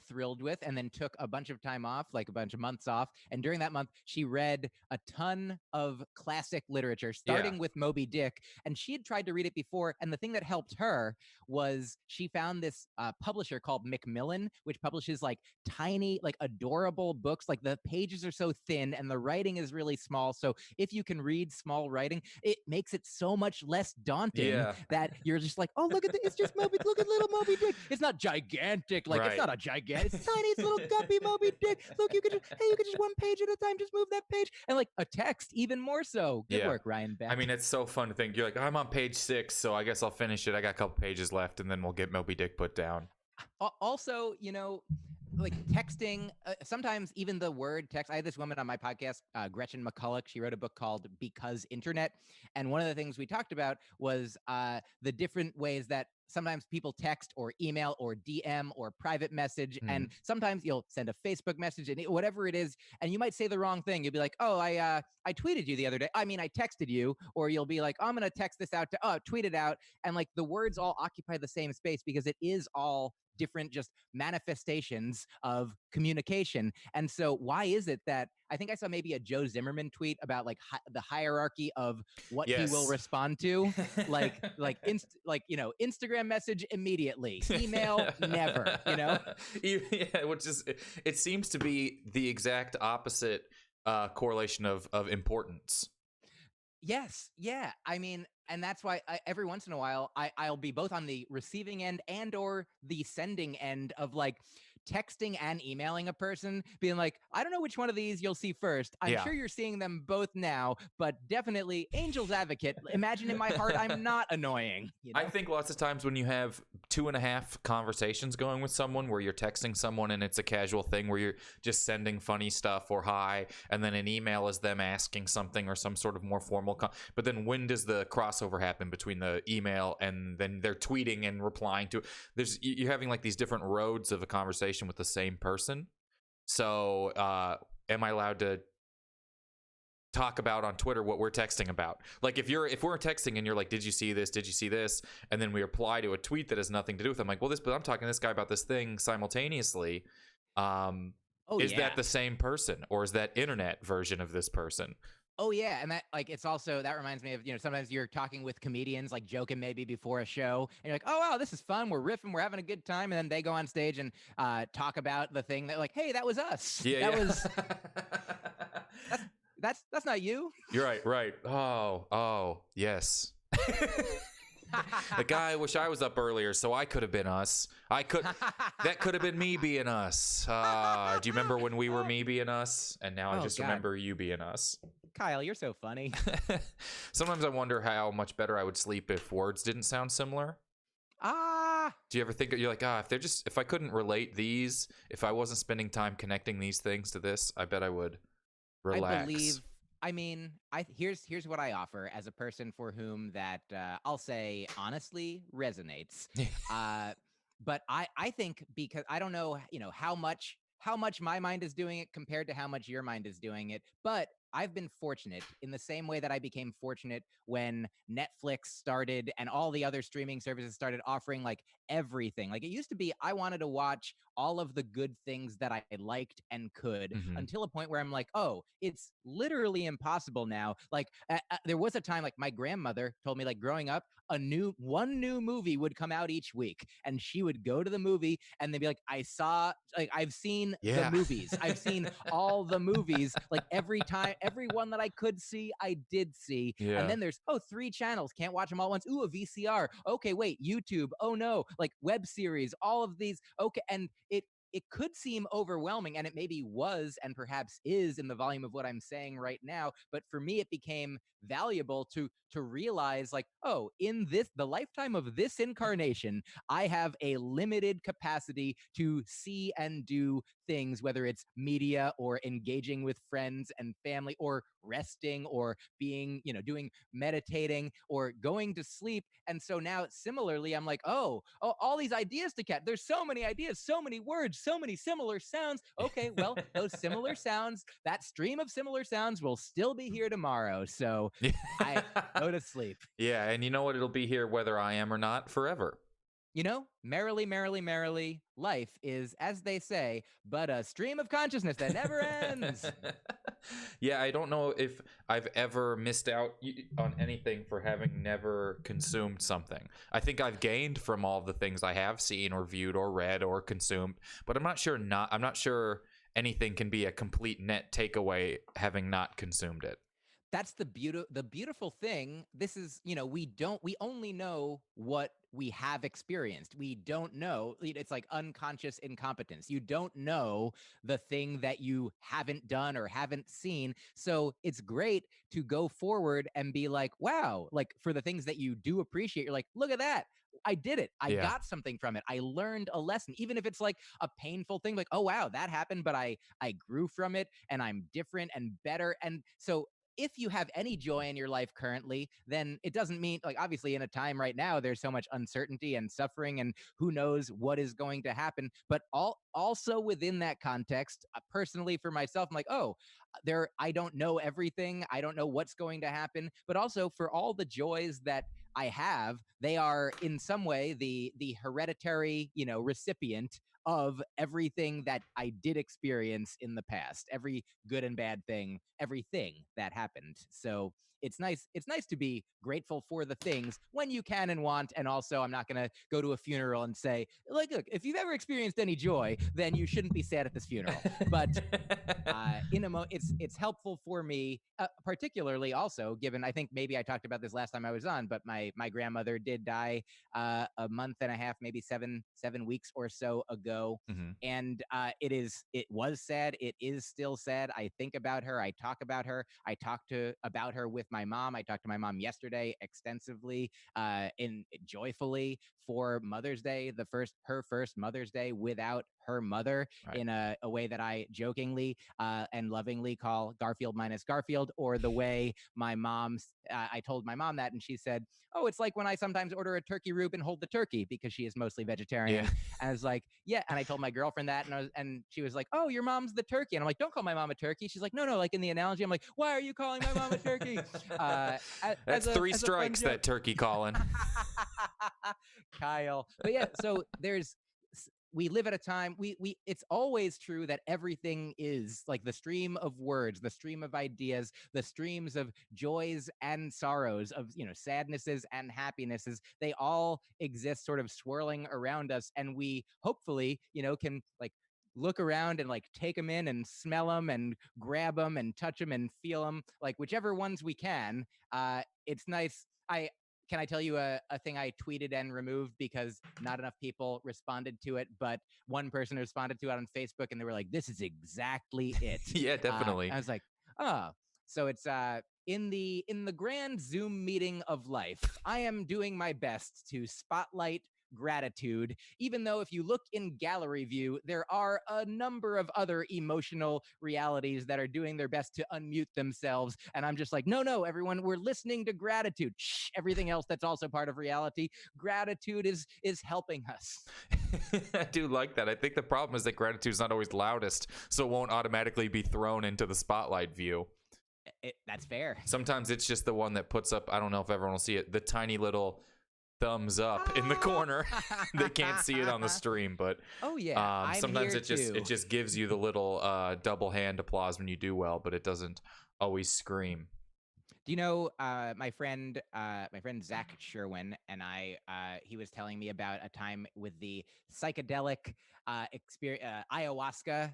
thrilled with, and then took a bunch of time off, like a bunch of months off. And during that month, she read a ton of classic literature, starting with Moby Dick. And she had tried to read it before. And the thing that helped her was she found this publisher called Macmillan, which publishes like tiny, like adorable books. Like the pages are so thin and the writing is really small. So if you can read small writing, it makes it so much less daunting that you're just like, oh, look at it's just Moby, look at little Moby Dick. It's not gigantic, like it's not a gigantic, it's tiny, it's little guppy Moby Dick. Look, you could just one page at a time, just move that page. And like a text, even more so. Good work, Ryan Beck. I mean, it's so fun to think. You're like, I'm on page 6, so I guess I'll finish it. I got a couple pages left, and then we'll get Moby Dick put down. Also, you know, like texting, sometimes even the word text. I had this woman on my podcast, Gretchen McCulloch. She wrote a book called Because Internet. And one of the things we talked about was the different ways that sometimes people text or email or DM or private message. And sometimes you'll send a Facebook message and whatever it is, and you might say the wrong thing. You'll be like, oh, I tweeted you the other day. I mean, I texted you. Or you'll be like, oh, I'm going to text this out to, tweet it out. And like the words all occupy the same space because it is all different just manifestations of communication. And so why is it that I think I saw maybe a Joe Zimmerman tweet about like the hierarchy of what he will respond to, like you know, Instagram message immediately, email never, you know. Yeah, which is, it seems to be the exact opposite correlation of importance. Yes. Yeah. I mean, and that's why every once in a while I'll be both on the receiving end and or the sending end of like texting and emailing a person, being like, I don't know which one of these you'll see first. I'm sure you're seeing them both now, but definitely angel's advocate. Imagine in my heart, I'm not annoying. You know? I think lots of times when you have 2.5 conversations going with someone where you're texting someone and it's a casual thing where you're just sending funny stuff or hi, and then an email is them asking something or some sort of more formal but then when does the crossover happen between the email and then they're tweeting and replying to you're having like these different roads of a conversation with the same person. So am I allowed to talk about on Twitter what we're texting about? Like if we're texting and you're like, did you see this, and then we reply to a tweet that has nothing to do with it, I'm like, well, but I'm talking to this guy about this thing simultaneously. Is that the same person, or is that internet version of this person? Oh yeah, and that like it's also that reminds me of, you know, sometimes you're talking with comedians, like joking maybe before a show, and you're like, oh wow, this is fun, we're riffing, we're having a good time, and then they go on stage and talk about the thing that like, hey, that was us. Was that's not you. You're right. Oh yes. The guy, I wish I was up earlier so I could have been us. That could have been me being us. Do you remember when we were me being us? And now I just remember you being us. Kyle, you're so funny. Sometimes I wonder how much better I would sleep if words didn't sound similar. Do you ever think you're like, if I couldn't relate these, if I wasn't spending time connecting these things to this, I bet I would relax. Here's what I offer as a person for whom that I'll say honestly resonates. But I think, because I don't know, you know, how much my mind is doing it compared to how much your mind is doing it, but I've been fortunate in the same way that I became fortunate when Netflix started and all the other streaming services started offering like everything. Like it used to be, I wanted to watch all of the good things that I liked and could, until a point where I'm like, oh, it's literally impossible now. Like there was a time, like my grandmother told me, like growing up, one new movie would come out each week, and she would go to the movie and they'd be like, I've seen the movies. I've seen all the movies, like every one that I could see, I did see. And then there's 3 channels, can't watch them all at once. Ooh, a VCR. Okay, wait, YouTube. Oh no, like web series, all of these. Okay, and it could seem overwhelming, and it maybe was and perhaps is in the volume of what I'm saying right now, but for me it became valuable to realize, like, oh, in the lifetime of this incarnation, I have a limited capacity to see and do things, whether it's media or engaging with friends and family or resting or being, doing meditating or going to sleep. And so now similarly, I'm like, oh, all these ideas to catch. There's so many ideas, so many words, so many similar sounds. Okay, well, those similar sounds, that stream of similar sounds will still be here tomorrow. So I go to sleep. Yeah, and you know what? It'll be here whether I am or not forever. Merrily, merrily, merrily, life is, as they say, but a stream of consciousness that never ends. Yeah, I don't know if I've ever missed out on anything for having never consumed something. I think I've gained from all the things I have seen or viewed or read or consumed, but I'm not sure anything can be a complete net takeaway having not consumed it. That's the beautiful thing. This is, we only know what we have experienced. We don't know. It's like unconscious incompetence. You don't know the thing that you haven't done or haven't seen. So it's great to go forward and be like, wow, like for the things that you do appreciate, you're like, look at that. I did it. I got something from it. I learned a lesson, even if it's like a painful thing, like, oh, wow, that happened, but I grew from it and I'm different and better. And so if you have any joy in your life currently, then it doesn't mean, like, obviously in a time right now, there's so much uncertainty and suffering and who knows what is going to happen. But also within that context, personally for myself, I'm like, oh, I don't know everything. I don't know what's going to happen, but also for all the joys that I have, they are in some way the hereditary, recipient of everything that I did experience in the past, every good and bad thing, everything that happened. So it's nice to be grateful for the things when you can and want. And also, I'm not going to go to a funeral and say, like, look, if you've ever experienced any joy, then you shouldn't be sad at this funeral. But it's helpful for me, particularly also given, I think maybe I talked about this last time I was on, but my grandmother did die a month and a half, maybe 7 weeks or so ago. Mm-hmm. And it was sad. It is still sad. I think about her. I talk about her. I talked about her with my mom. I talked to my mom yesterday extensively, joyfully for Mother's Day, her first Mother's Day without her mother, Right. in a way that I jokingly and lovingly call Garfield minus Garfield, or the way my I told my mom that, and she said, oh, it's like when I sometimes order a turkey rube and hold the turkey, because she is mostly vegetarian. Yeah. And I was like, yeah. And I told my girlfriend that, and she was like, oh, your mom's the turkey. And I'm like, don't call my mom a turkey. She's like, no, like in the analogy. I'm like, why are you calling my mom a turkey? That's three strikes, that turkey calling. Kyle. But yeah, so we live at a time, it's always true that everything is like the stream of words, the stream of ideas, the streams of joys and sorrows, of sadnesses and happinesses. They all exist sort of swirling around us, and we hopefully can like look around and like take them in and smell them and grab them and touch them and feel them, like whichever ones we can. It's nice. Can I tell you a thing I tweeted and removed because not enough people responded to it, but one person responded to it on Facebook and they were like, this is exactly it. Yeah, definitely. I was like, oh, so it's in the grand Zoom meeting of life, I am doing my best to spotlight gratitude, even though if you look in gallery view, there are a number of other emotional realities that are doing their best to unmute themselves. And I'm just like, no, everyone, we're listening to gratitude. Shh, everything else that's also part of reality. Gratitude is helping us. I do like that. I think the problem is that gratitude is not always loudest, so it won't automatically be thrown into the spotlight view. That's fair. Sometimes it's just the one that puts up, I don't know if everyone will see it, the tiny little thumbs up in the corner. They can't see it on the stream, but oh yeah, sometimes it just gives you the little double hand applause when you do well, but it doesn't always scream. Do you know my friend Zach Sherwin and I? He was telling me about a time with the psychedelic ayahuasca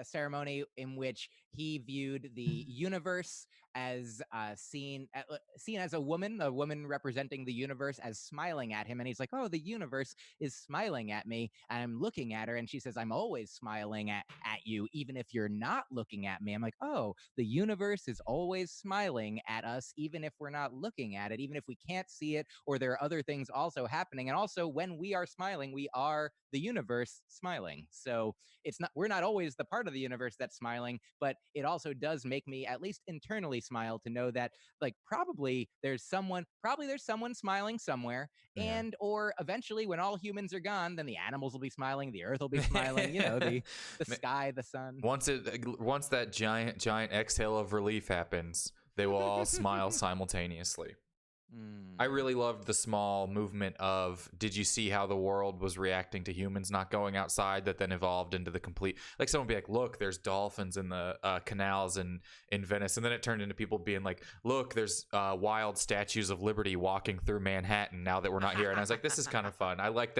ceremony in which he viewed the universe as seen as a woman representing the universe as smiling at him, and he's like, oh, the universe is smiling at me, and I'm looking at her, and she says, I'm always smiling at you, even if you're not looking at me. I'm like, oh, the universe is always smiling at us, even if we're not looking at it, even if we can't see it, or there are other things also happening. And also, when we are smiling, we are the universe smiling. So we're not always the part of the universe that's smiling, but it also does make me at least internally smile to know that, like, probably there's someone smiling somewhere. Yeah. And or eventually, when all humans are gone, then the animals will be smiling, the earth will be smiling, the sky, the sun. Once that giant exhale of relief happens, they will all smile simultaneously. I really loved the small movement of, did you see how the world was reacting to humans not going outside, that then evolved into the complete, like someone be like, look, there's dolphins in the canals in Venice, and then it turned into people being like, look, there's wild statues of liberty walking through Manhattan now that we're not here. And I was like, this is kind of fun. I like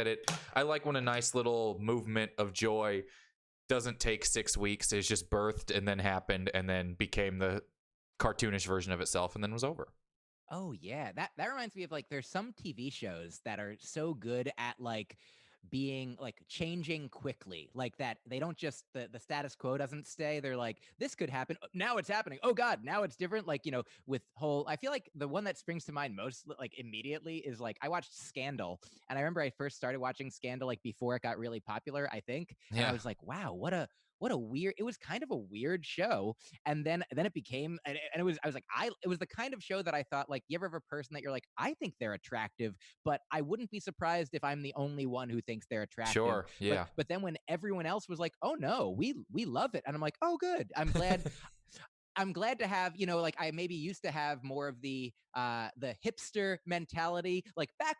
when a nice little movement of joy doesn't take 6 weeks. It's just birthed and then happened and then became the cartoonish version of itself and then was over. Oh yeah, that reminds me of, like, there's some TV shows that are so good at, like, being, like, changing quickly, like that they don't just the status quo doesn't stay. They're like, this could happen, now it's happening, oh god, now it's different. Like, with whole, I feel like the one that springs to mind most, like, immediately is, like, I watched Scandal, and I remember I first started watching Scandal, like, before it got really popular, I think. And I was like, wow, what a weird, it was kind of a weird show. And then it became, and it was, I was like, it was the kind of show that I thought, like, you ever have a person that you're like, I think they're attractive, but I wouldn't be surprised if I'm the only one who thinks they're attractive. Sure, yeah. But then when everyone else was like, oh no, we love it, and I'm like, oh good, I'm glad. I'm glad to have, like, I maybe used to have more of the hipster mentality, like back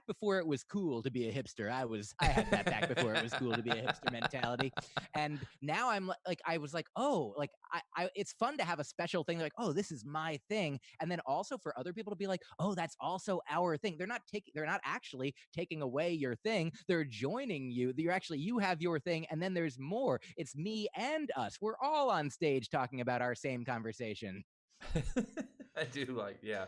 before it was cool to be a hipster. I had that back before it was cool to be a hipster mentality. And now I'm like, I was like, oh, like, I it's fun to have a special thing, like, oh, this is my thing. And then also for other people to be like, oh, that's also our thing. They're not actually taking away your thing. They're joining you. You have your thing, and then there's more. It's me and us. We're all on stage talking about our same conversation. I do like, yeah.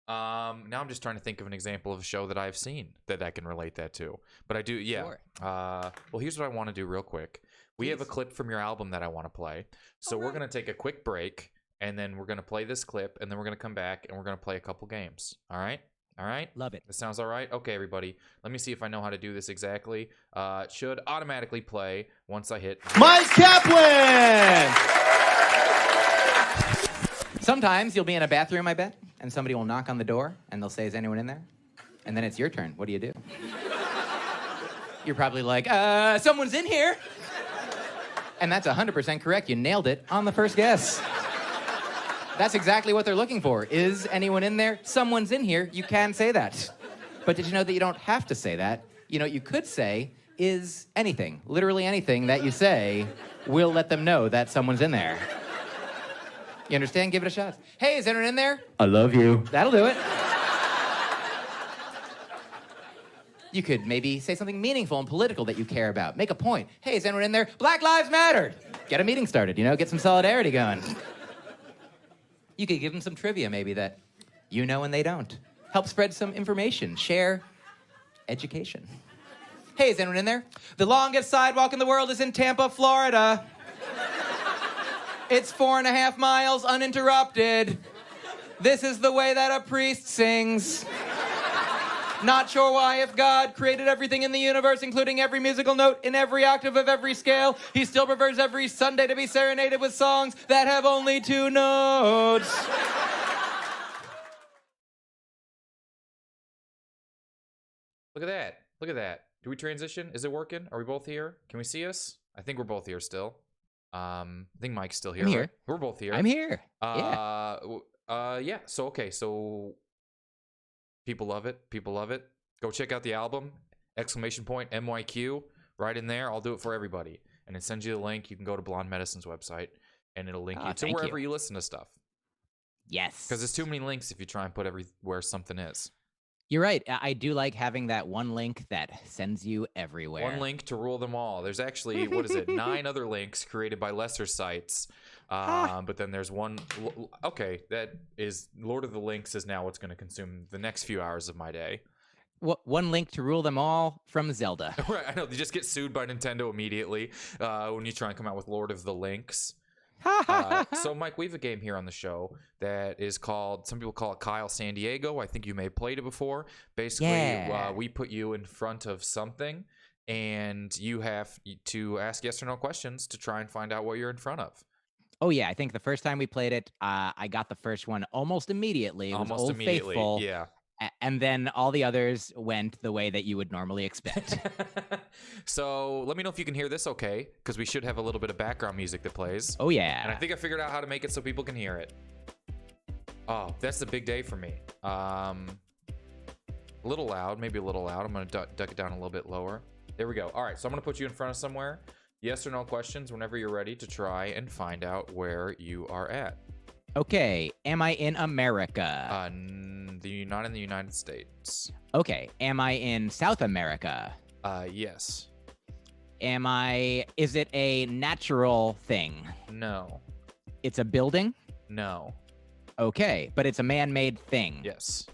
Now I'm just trying to think of an example of a show that I've seen that I can relate that to. But I do, yeah. Sure. Well, here's what I want to do real quick. We have a clip from your album that I want to play. So we're going to take a quick break, and then we're going to play this clip, and then we're going to come back, and we're going to play a couple games. All right? All right? Love it. That sounds all right? Okay, everybody. Let me see if I know how to do this exactly. It should automatically play once I hit... Mike Kaplan! Sometimes you'll be in a bathroom, I bet, and somebody will knock on the door, and they'll say, is anyone in there? And then it's your turn. What do? You're probably like, someone's in here. And that's 100% correct. You nailed it on the first guess. That's exactly what they're looking for. Is anyone in there? Someone's in here. You can say that. But did you know that you don't have to say that? You could say, is anything. Literally anything that you say will let them know that someone's in there. You understand? Give it a shot. Hey, is anyone in there? I love you. That'll do it. You could maybe say something meaningful and political that you care about. Make a point. Hey, is anyone in there? Black Lives Matter. Get a meeting started, get some solidarity going. You could give them some trivia maybe that you know and they don't. Help spread some information. Share education. Hey, is anyone in there? The longest sidewalk in the world is in Tampa, Florida. It's 4.5 miles uninterrupted. This is the way that a priest sings. Not sure why, if God created everything in the universe, including every musical note in every octave of every scale, he still prefers every Sunday to be serenaded with songs that have only 2 notes. Look at that. Look at that. Do we transition? Is it working? Are we both here? Can we see us? I think we're both here still. I think Mike's still here. I'm here. Right? We're both here. I'm here. Yeah. So people love it. Go check out the album. ! MYQ right in there. I'll do it for everybody. And it sends you the link. You can go to Blonde Medicine's website and it'll link you to wherever you listen to stuff. Yes. Because there's too many links if you try and put everywhere something is. You're right. I do like having that one link that sends you everywhere. One link to rule them all. There's actually, what is it, 9 other links created by lesser sites. But then there's one. Okay, that is Lord of the Links is now what's going to consume the next few hours of my day. One link to rule them all from Zelda. Right, I know. You just get sued by Nintendo immediately when you try and come out with Lord of the Links. So, Mike, we have a game here on the show that is called, some people call it Kyle San Diego. I think you may have played it before. Basically, we put you in front of something, and you have to ask yes or no questions to try and find out what you're in front of. Oh, yeah. I think the first time we played it, I got the first one almost immediately. It was Old Faithful. Yeah. And then all the others went the way that you would normally expect. So let me know if you can hear this okay, because we should have a little bit of background music that plays. Oh, yeah. And I think I figured out how to make it so people can hear it. Oh, that's a big day for me. A little loud, maybe a little loud. I'm going to duck it down a little bit lower. There we go. All right, so I'm going to put you in front of somewhere. Yes or no questions whenever you're ready to try and find out where you are at. Okay, am I in America? Not in the United States. Okay, am I in South America? Yes. Is it a natural thing? No. It's a building? No. Okay, but it's a man-made thing. Yes.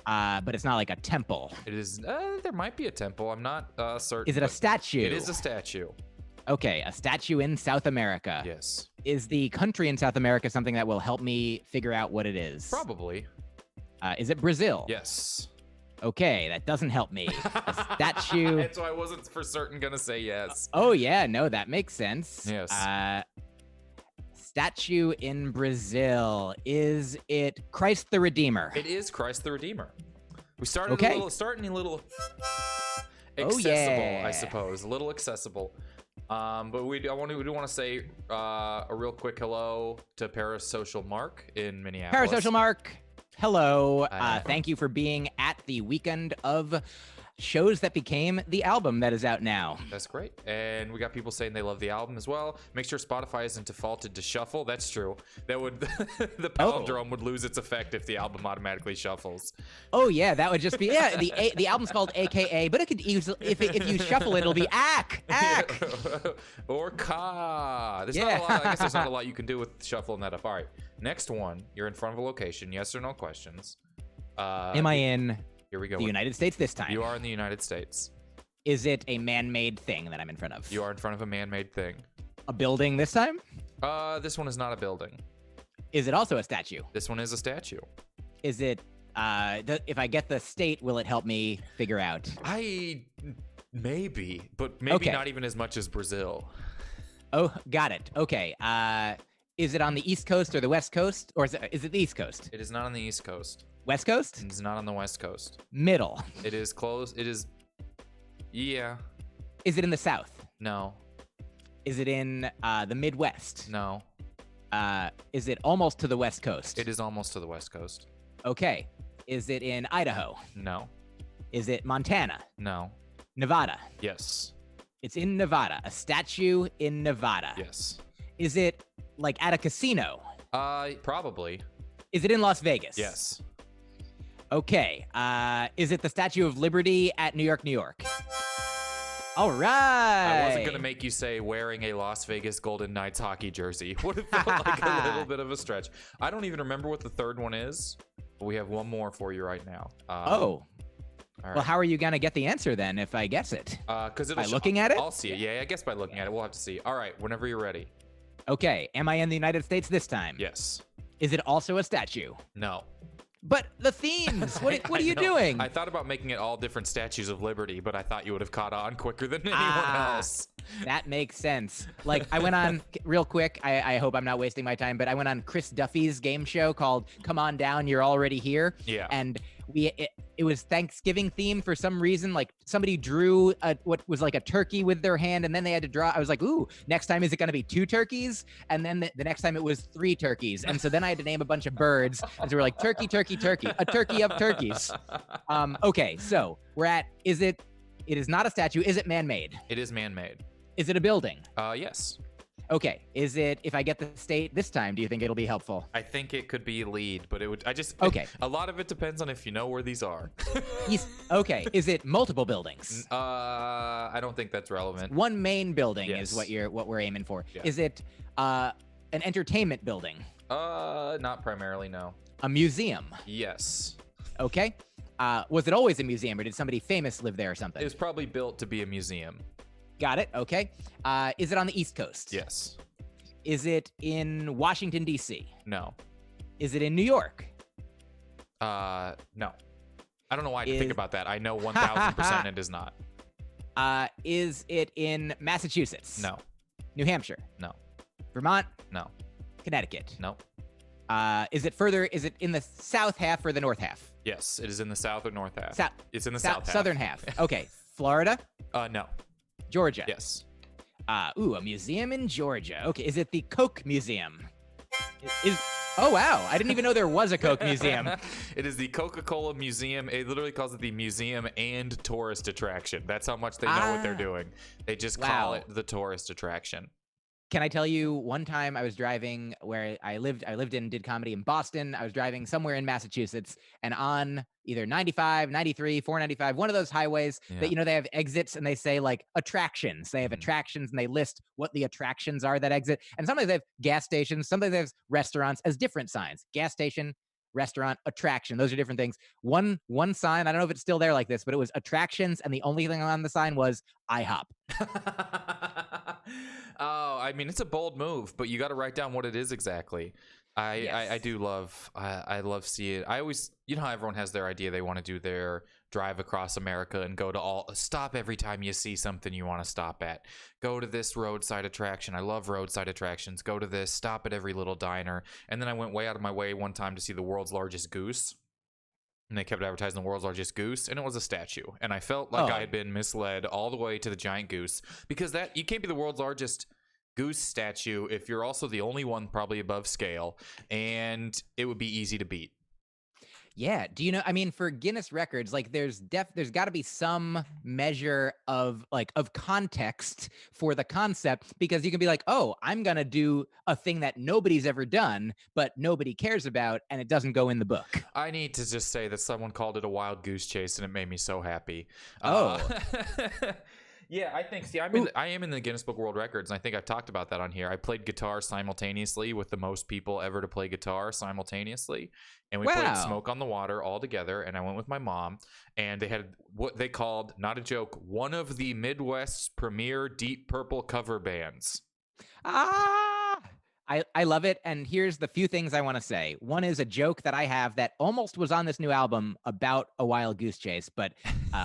But it's not like a temple. It is, there might be a temple. I'm not certain. Is it a statue? It is a statue. Okay, a statue in South America. Yes. Is the country in South America something that will help me figure out what it is? Probably. Is it Brazil? Yes. Okay, that doesn't help me. A statue. That's why I wasn't for certain gonna say yes. Oh, yeah, no, that makes sense. Yes. Statue in Brazil. Is it Christ the Redeemer? It is Christ the Redeemer. We started starting a little accessible, I suppose. A little accessible. But we do want to say a real quick hello to Parasocial Mark in Minneapolis. Parasocial Mark, hello. Thank you for being at the weekend of shows that became the album that is out now. That's great. And we got people saying they love the album as well. Make sure Spotify isn't defaulted to shuffle. That's true. That would the palindrome would lose its effect if the album automatically shuffles. Oh yeah, that would just be the album's called AKA, but it could easily if you shuffle it, it'll be ack or ka. There's not a lot. I guess there's not a lot you can do with shuffling that up. All right, next one. You're in front of a location. Yes or no questions. Am I in? Here we go. The United States this time. You are in the United States. Is it a man-made thing that I'm in front of? You are in front of a man-made thing. A building this time? This one is not a building. Is it also a statue? This one is a statue. Is it, if I get the state, will it help me figure out? Maybe, but maybe not even as much as Brazil. Oh, got it. Okay. Is it on the East Coast or the West Coast? Or is it the East Coast? It is not on the East Coast. West Coast? It's not on the West Coast. Middle. It is close. It is. Yeah. Is it in the South? No. Is it in the Midwest? No. Is it almost to the West Coast? It is almost to the West Coast. Okay. Is it in Idaho? No. Is it Montana? No. Nevada? Yes. It's in Nevada. A statue in Nevada. Yes. Is it like at a casino? Probably. Is it in Las Vegas? Yes. Okay. Is it the Statue of Liberty at New York, New York? All right. I wasn't going to make you say wearing a Las Vegas Golden Knights hockey jersey. Would have felt like a little bit of a stretch. I don't even remember what the third one is, but we have one more for you right now. All right. Well, how are you going to get the answer then if I guess it? By looking at it? I'll see it. Yeah, I guess by looking at it. We'll have to see. All right, whenever you're ready. Okay. Am I in the United States this time? Yes. Is it also a statue? No. But the themes, what are you doing? I thought about making it all different statues of liberty, but I thought you would have caught on quicker than anyone else. That makes sense. Like, I went on, real quick, I hope I'm not wasting my time, but I went on Chris Duffy's game show called Come On Down, You're Already Here. Yeah. And it was Thanksgiving themed for some reason. Like, somebody drew what was like a turkey with their hand, and then they had to draw. I was like, ooh, next time is it going to be 2 turkeys? And then the next time it was 3 turkeys. And so then I had to name a bunch of birds. And so we're like, turkey, turkey, turkey, a turkey of turkeys. Okay, so we're at, it is not a statue. Is it man-made? It is man-made. Is it a building? Yes. Okay. Is it, if I get the state this time, do you think it'll be helpful? I think it could be lead, but it would. Okay. A lot of it depends on if you know where these are. Okay. Is it multiple buildings? I don't think that's relevant. One main building Yes. is what we're aiming for. Yeah. Is it an entertainment building? Not primarily, no. A museum? Yes. Okay. Was it always a museum, or did somebody famous live there or something? It was probably built to be a museum. Got it. Okay. Is it on the East Coast? Yes. Is it in Washington, D.C.? No. Is it in New York? No. I don't know why I had to think about that. I know 1,000% it is not. Is it in Massachusetts? No. New Hampshire? No. Vermont? No. Connecticut? No. Is it in the south half or the north half? Yes, it is in the south or north half. It's in the south south half. southern half. Okay. Florida? No. Georgia? Yes. A museum in Georgia. Okay. Is it the Coke Museum? Oh, wow. I didn't even know there was a Coke Museum. It is the Coca-Cola Museum. It literally calls it the museum and tourist attraction. That's how much they know what they're doing. They just call it the tourist attraction. Can I tell you, one time I was driving where I lived and did comedy in Boston. I was driving somewhere in Massachusetts, and on either 95, 93, 495, one of those highways that, they have exits and they say like attractions. They have attractions and they list what the attractions are that exit. And sometimes they have gas stations, sometimes they have restaurants as different signs. Gas station, restaurant, attraction. Those are different things. One sign, I don't know if it's still there like this, but it was attractions, and the only thing on the sign was IHOP. Oh, I mean, it's a bold move, but you got to write down what it is exactly. I do love, I love seeing it. I always, how everyone has their idea. They want to do their drive across America and go to stop every time you see something you want to stop at. Go to this roadside attraction. I love roadside attractions. Go to this, stop at every little diner. And then I went way out of my way one time to see the world's largest goose. And they kept advertising the world's largest goose, and it was a statue. And I felt like I had been misled all the way to the giant goose, because you can't be the world's largest goose statue if you're also the only one probably above scale, and it would be easy to beat. Yeah. Do you know, I mean, for Guinness records, like there's got to be some measure of context for the concept, because you can be like, oh, I'm going to do a thing that nobody's ever done, but nobody cares about, and it doesn't go in the book. I need to just say that someone called it a wild goose chase, and it made me so happy. Yeah, I think. See, I am in the Guinness Book of World Records, and I think I've talked about that on here. I played guitar simultaneously with the most people ever to play guitar simultaneously, and we played "Smoke on the Water" all together. And I went with my mom, and they had what they called, not a joke, one of the Midwest's premier Deep Purple cover bands. I love it. And here's the few things I want to say. One is a joke that I have that almost was on this new album about a wild goose chase, but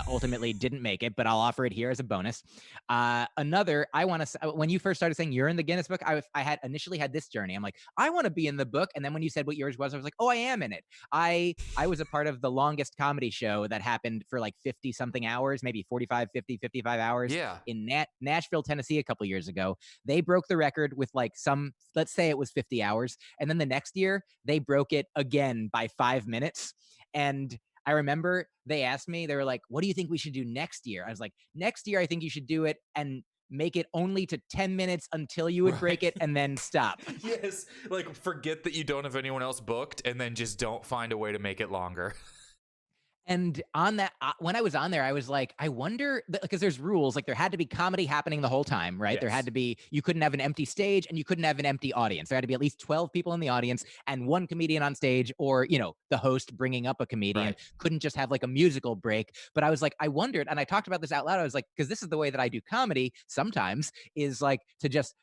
ultimately didn't make it, but I'll offer it here as a bonus. Another, I want to say, when you first started saying you're in the Guinness book, I had initially had this journey. I'm like, I want to be in the book. And then when you said what yours was, I was like, oh, I am in it. I was a part of the longest comedy show that happened for like 50 something hours, maybe 45, 50, 55 hours in Nashville, Tennessee, a couple years ago. They broke the record with like let's say it was 50 hours. And then the next year they broke it again by 5 minutes. And I remember they asked me, they were like, what do you think we should do next year? I was like, next year, I think you should do it and make it only to 10 minutes until you would break it and then stop. Yes. Like, forget that you don't have anyone else booked, and then just don't find a way to make it longer. And on that, when I was on there, I was like, I wonder, because there's rules, like there had to be comedy happening the whole time, right? Yes. There had to be, you couldn't have an empty stage and you couldn't have an empty audience. There had to be at least 12 people in the audience and one comedian on stage, or, the host bringing up a comedian. Right. Couldn't just have like a musical break. But I was like, I wondered, and I talked about this out loud. I was like, because this is the way that I do comedy sometimes, is like to just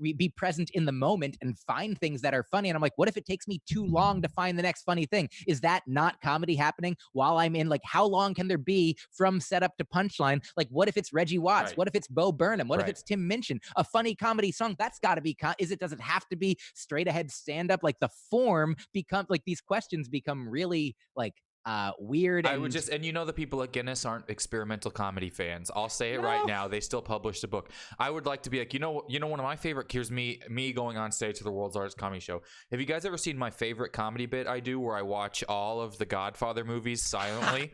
be present in the moment and find things that are funny. And I'm like, what if it takes me too long to find the next funny thing? Is that not comedy happening while I'm in? Like, how long can there be from setup to punchline? Like, what if it's Reggie Watts? Right. What if it's Bo Burnham? What if it's Tim Minchin? A funny comedy song, that's got to be, does it have to be straight ahead stand up? Like the form becomes, like these questions become really like weird. I would just, and the people at Guinness aren't experimental comedy fans. I'll say it right now. They still published a book. I would like to be like, one of my favorite, here's me going on stage to the world's largest comedy show. Have you guys ever seen my favorite comedy bit I do, where I watch all of the Godfather movies silently?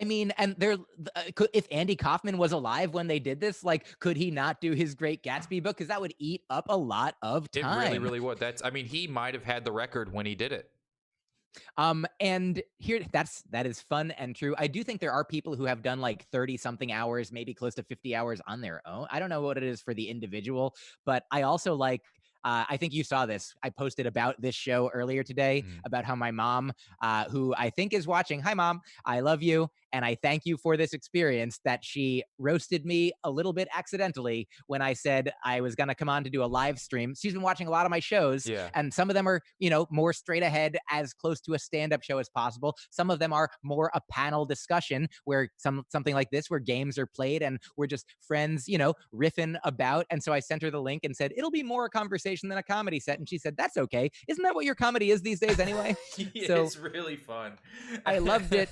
I mean, and if Andy Kaufman was alive when they did this, like, could he not do his Great Gatsby book? Because that would eat up a lot of It time. really, really would. I mean, he might have had the record when he did it. And here that is fun and true. I do think there are people who have done like 30 something hours, maybe close to 50 hours on their own. I don't know what it is for the individual, but I also like I think you saw this. I posted about this show earlier today about how my mom, who I think is watching, hi mom, I love you. And I thank you for this experience, that she roasted me a little bit accidentally when I said I was going to come on to do a live stream. She's been watching a lot of my shows, and some of them are, more straight ahead, as close to a stand-up show as possible. Some of them are more a panel discussion where something like this, where games are played and we're just friends, riffing about. And so I sent her the link and said, it'll be more a conversation than a comedy set. And she said, that's okay. Isn't that what your comedy is these days anyway? So it's really fun. I loved it.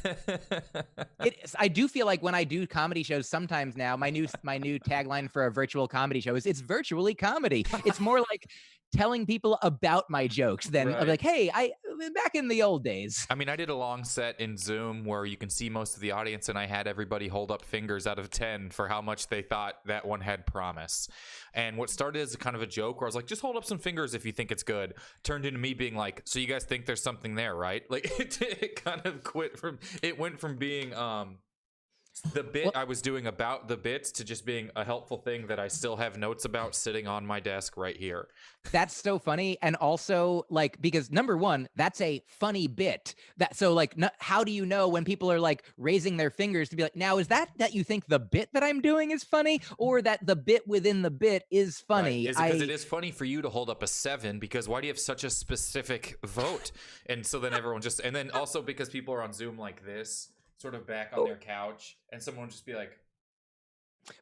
I do feel like when I do comedy shows sometimes now, my new tagline for a virtual comedy show is it's virtually comedy. It's more like telling people about my jokes than like, hey, I back in the old days. I mean, I did a long set in Zoom where you can see most of the audience, and I had everybody hold up fingers out of 10 for how much they thought that one had promise. And what started as a kind of a joke where I was like, just hold up some fingers if you think it's good, turned into me being like, so you guys think there's something there, right? Like it kind of went from being the bit I was doing about the bits to just being a helpful thing that I still have notes about sitting on my desk right here. That's so funny. And also, like, because number one, that's a funny bit. How do you know when people are like raising their fingers to be like, now is that you think the bit that I'm doing is funny, or that the bit within the bit is funny? Right. Because it is funny for you to hold up a 7, because why do you have such a specific vote? And so then everyone just, and then also because people are on Zoom like this, sort of back on their couch, and someone would just be like,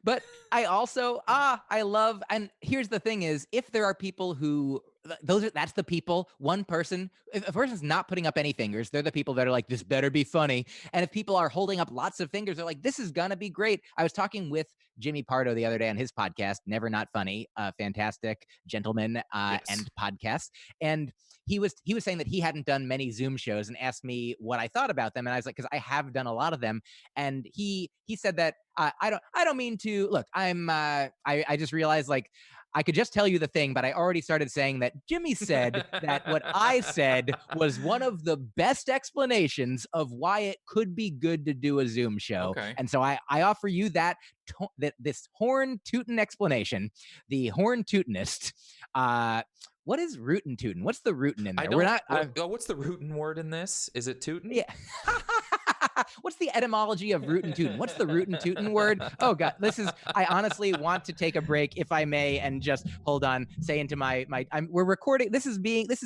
but I also I love, and here's the thing is, if there are people who that's the people, one person, if a person's not putting up any fingers, they're the people that are like, this better be funny. And if people are holding up lots of fingers, they're like, this is gonna be great. I was talking with Jimmy Pardo the other day on his podcast, Never Not Funny, fantastic gentleman and podcast. And he was saying that he hadn't done many Zoom shows, and asked me what I thought about them. And I was like, because I have done a lot of them. And he said that I don't mean to look. I just realized, like, I could just tell you the thing, but I already started saying that Jimmy said that what I said was one of the best explanations of why it could be good to do a Zoom show. Okay. And so I offer you this horn tootin' explanation, the horn tootinist. What is rootin' tootin'? What's the rootin' in there? What's the rootin' word in this? Is it tootin'? Yeah. What's the etymology of rootin' tootin'? What's the rootin' tootin' word? Oh God, I honestly want to take a break, if I may, and just hold on, say into we're recording. This is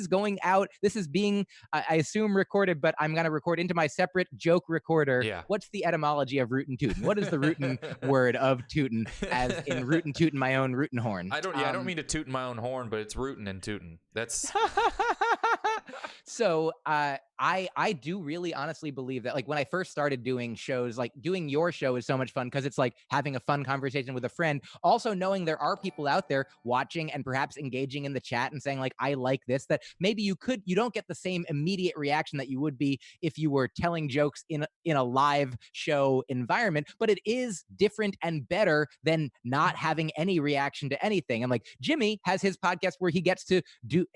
going out. This is being, I assume, recorded, but I'm going to record into my separate joke recorder. Yeah. What's the etymology of rootin' tootin'? What is the rootin' word of tootin', as in rootin' tootin' my own rootin' horn? I don't mean to toot my own horn, but it's rootin' and tootin'. That's so I do really honestly believe that, like, when I first started doing shows, like doing your show is so much fun because it's like having a fun conversation with a friend. Also knowing there are people out there watching and perhaps engaging in the chat and saying like, I like this, that maybe you don't get the same immediate reaction that you would be if you were telling jokes in a live show environment, but it is different and better than not having any reaction to anything. And like Jimmy has his podcast where he gets to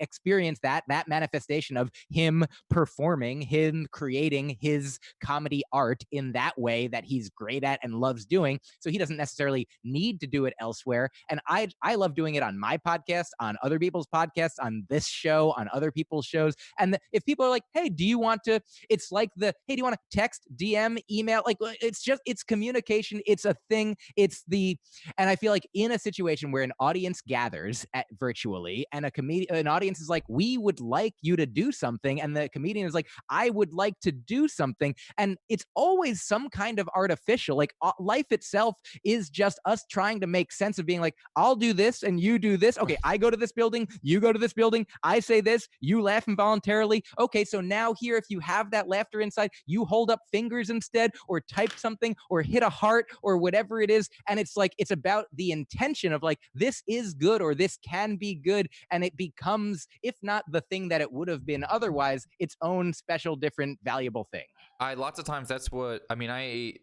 experience that manifestation of him performing, him creating his comedy art in that way that he's great at and loves doing. So he doesn't necessarily need to do it elsewhere. And I love doing it on my podcast, on other people's podcasts, on this show, on other people's shows. And if people are like, hey, do you want to, it's like hey, do you want to text, DM, email? Like, it's communication. It's a thing. And I feel like in a situation where an audience gathers virtually and an audience is like, we would like you to do something. And the comedian is like, I would like to do something. And it's always some kind of artificial, like life itself is just us trying to make sense of being like, I'll do this and you do this. Okay, I go to this building, you go to this building, I say this, you laugh involuntarily. Okay, so now here, if you have that laughter inside, you hold up fingers instead, or type something, or hit a heart, or whatever it is. And it's like, it's about the intention of like, this is good, or this can be good. And it becomes, if not the thing that it would have have been otherwise its own special, different, valuable thing. Lots of times that's what I mean. I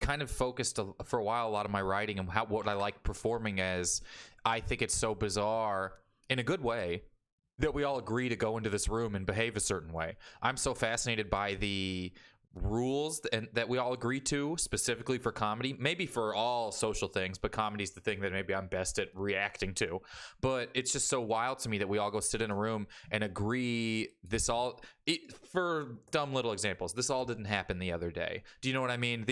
kind of focused for a while a lot of my writing and what I like performing as. I think it's so bizarre in a good way that we all agree to go into this room and behave a certain way. I'm so fascinated by the rules that we all agree to, specifically for comedy, maybe for all social things, but comedy's the thing that maybe I'm best at reacting to. But it's just so wild to me that we all go sit in a room and agree for dumb little examples, this all didn't happen the other day. Do you know what I mean?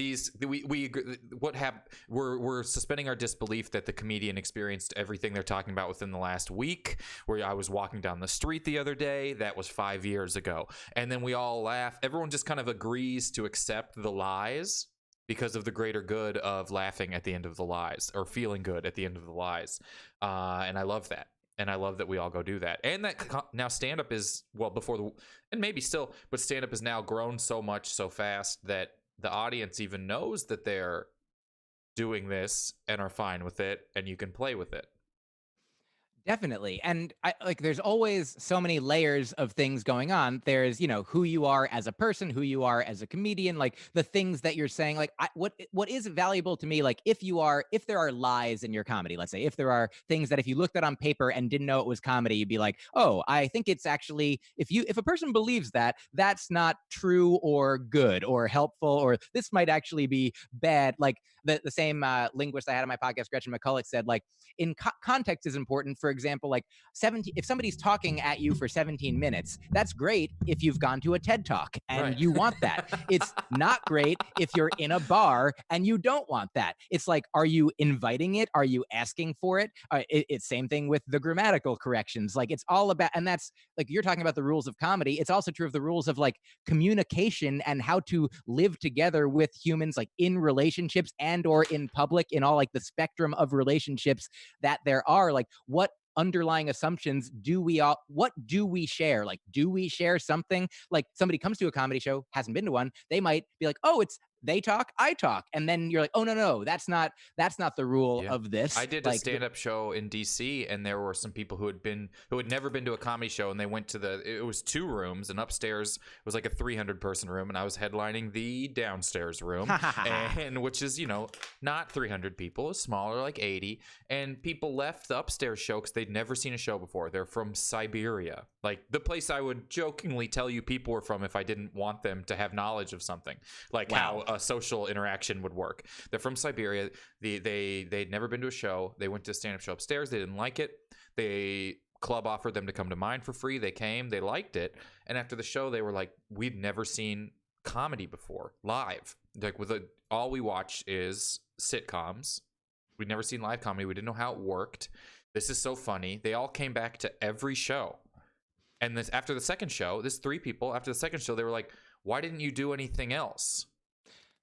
We're suspending our disbelief that the comedian experienced everything they're talking about within the last week. Where I was walking down the street the other day, that was 5 years ago, and then we all laugh. Everyone just kind of agrees to accept the lies because of the greater good of laughing at the end of the lies or feeling good at the end of the lies, and I love that. And I love that we all go do that. And that now stand-up is, well, and maybe still, but stand-up has now grown so much so fast that the audience even knows that they're doing this and are fine with it, and you can play with it. Definitely. And there's always so many layers of things going on. There's, who you are as a person, who you are as a comedian, like the things that you're saying, like what is valuable to me, like if there are lies in your comedy, let's say, if there are things that if you looked at on paper and didn't know it was comedy, you'd be like, oh, I think it's actually, if a person believes that, that's not true or good or helpful, or this might actually be bad. Like the same linguist I had on my podcast, Gretchen McCulloch, said, like, in context is important. For example, like if somebody's talking at you for 17 minutes, that's great if you've gone to a TED Talk and Right. you want that. It's not great if you're in a bar and you don't want that. It's like, are you inviting it? Are you asking for it? It's same thing with the grammatical corrections. Like it's all about, and that's like, you're talking about the rules of comedy. It's also true of the rules of like communication and how to live together with humans, like in relationships and or in public, in all like the spectrum of relationships that there are. Like what underlying assumptions what do we share? Like, do we share something? Like somebody comes to a comedy show, hasn't been to one, they might be like, oh, it's they talk, I talk. And then you're like, oh, no, that's not the rule of this. I did a stand-up show in DC, and there were some people who had never been to a comedy show, and they went to it was 2 rooms, and upstairs was like a 300 person room, and I was headlining the downstairs room, and which is, not 300 people, it's smaller, like 80, and people left the upstairs show because they'd never seen a show before. They're from Siberia, like the place I would jokingly tell you people were from if I didn't want them to have knowledge of something, like how a social interaction would work. They're from Siberia. They'd never been to a show. They went to a stand-up show upstairs. They didn't like it. Club offered them to come to mine for free. They came. They liked it. And after the show, they were like, we'd never seen comedy before live. Like all we watch is sitcoms. We'd never seen live comedy. We didn't know how it worked. This is so funny. They all came back to every show. And after the second show, 3 people, after the second show, they were like, why didn't you do anything else?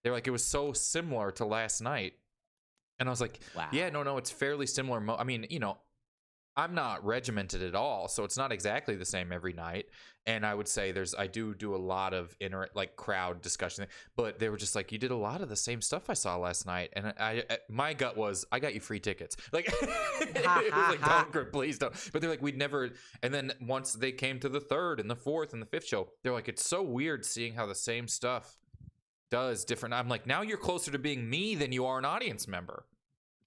They're like, it was so similar to last night. And I was like, wow. Yeah, no, it's fairly similar. I mean, I'm not regimented at all, so it's not exactly the same every night. And I would say I do a lot of crowd discussion, but they were just like, you did a lot of the same stuff I saw last night. And my gut was, I got you free tickets. Like, it was like, don't, please don't. But they're like, we'd never. And then once they came to the 3rd and the 4th and the 5th show, they're like, it's so weird seeing how the same stuff does different. I'm like, now you're closer to being me than you are an audience member.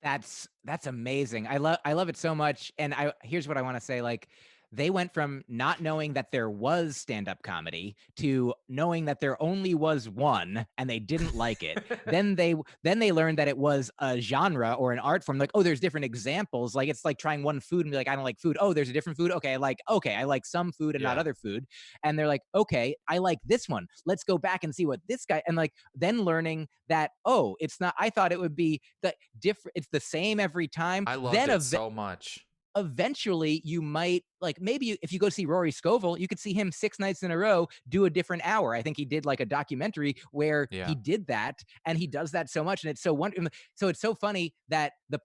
That's amazing. I love it so much. And here's what I want to say. Like, they went from not knowing that there was stand-up comedy to knowing that there only was one and they didn't like it. then they learned that it was a genre or an art form. Like, oh, there's different examples. Like, it's like trying one food and be like, I don't like food. Oh, there's a different food. Okay, I like some food and not other food. And they're like, okay, I like this one. Let's go back and see what this guy, and like then learning that, oh, it's not, I thought it would be the different, it's the same every time. I loved it so much. Eventually you might, like, maybe if you go see Rory Scovel, you could see him 6 nights in a row do a different hour. I think he did like a documentary where he did that, and he does that so much, and it's so wonderful. So it's so funny that the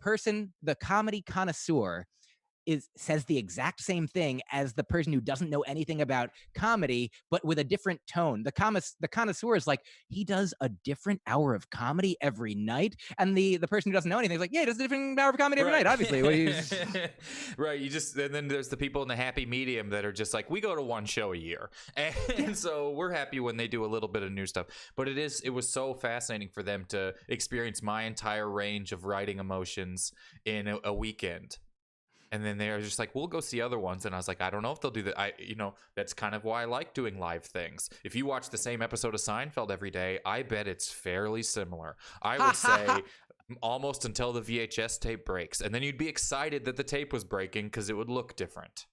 comedy connoisseur says the exact same thing as the person who doesn't know anything about comedy, but with a different tone. The connoisseur is like, he does a different hour of comedy every night, and the person who doesn't know anything is like, yeah, he does a different hour of comedy every night. Obviously, right. And then there's the people in the happy medium that are just like, we go to one show a year, and so we're happy when they do a little bit of new stuff. But it was so fascinating for them to experience my entire range of writing emotions in a weekend. And then they're just like, we'll go see other ones. And I was like, I don't know if they'll do that. That's kind of why I like doing live things. If you watch the same episode of Seinfeld every day, I bet it's fairly similar. I would say almost until the VHS tape breaks. And then you'd be excited that the tape was breaking because it would look different.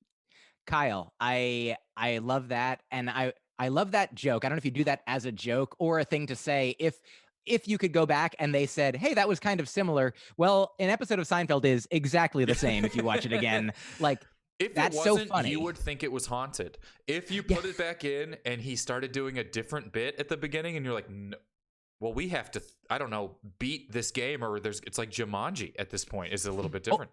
Kyle, I love that. And I love that joke. I don't know if you do that as a joke or a thing to say. If you could go back and they said, hey, that was kind of similar. Well, an episode of Seinfeld is exactly the same if you watch it again. Like, if that's it wasn't, so funny. You would think it was haunted. If you put it back in and he started doing a different bit at the beginning and you're like, no, well, we have to, I don't know, beat this game, or it's like Jumanji at this point is a little bit different.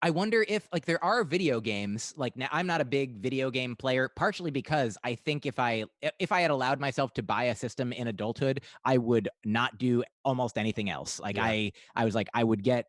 I wonder if, like, there are video games, like, now I'm not a big video game player, partially because I think if I had allowed myself to buy a system in adulthood, I would not do almost anything else. Like, I was like, I would get,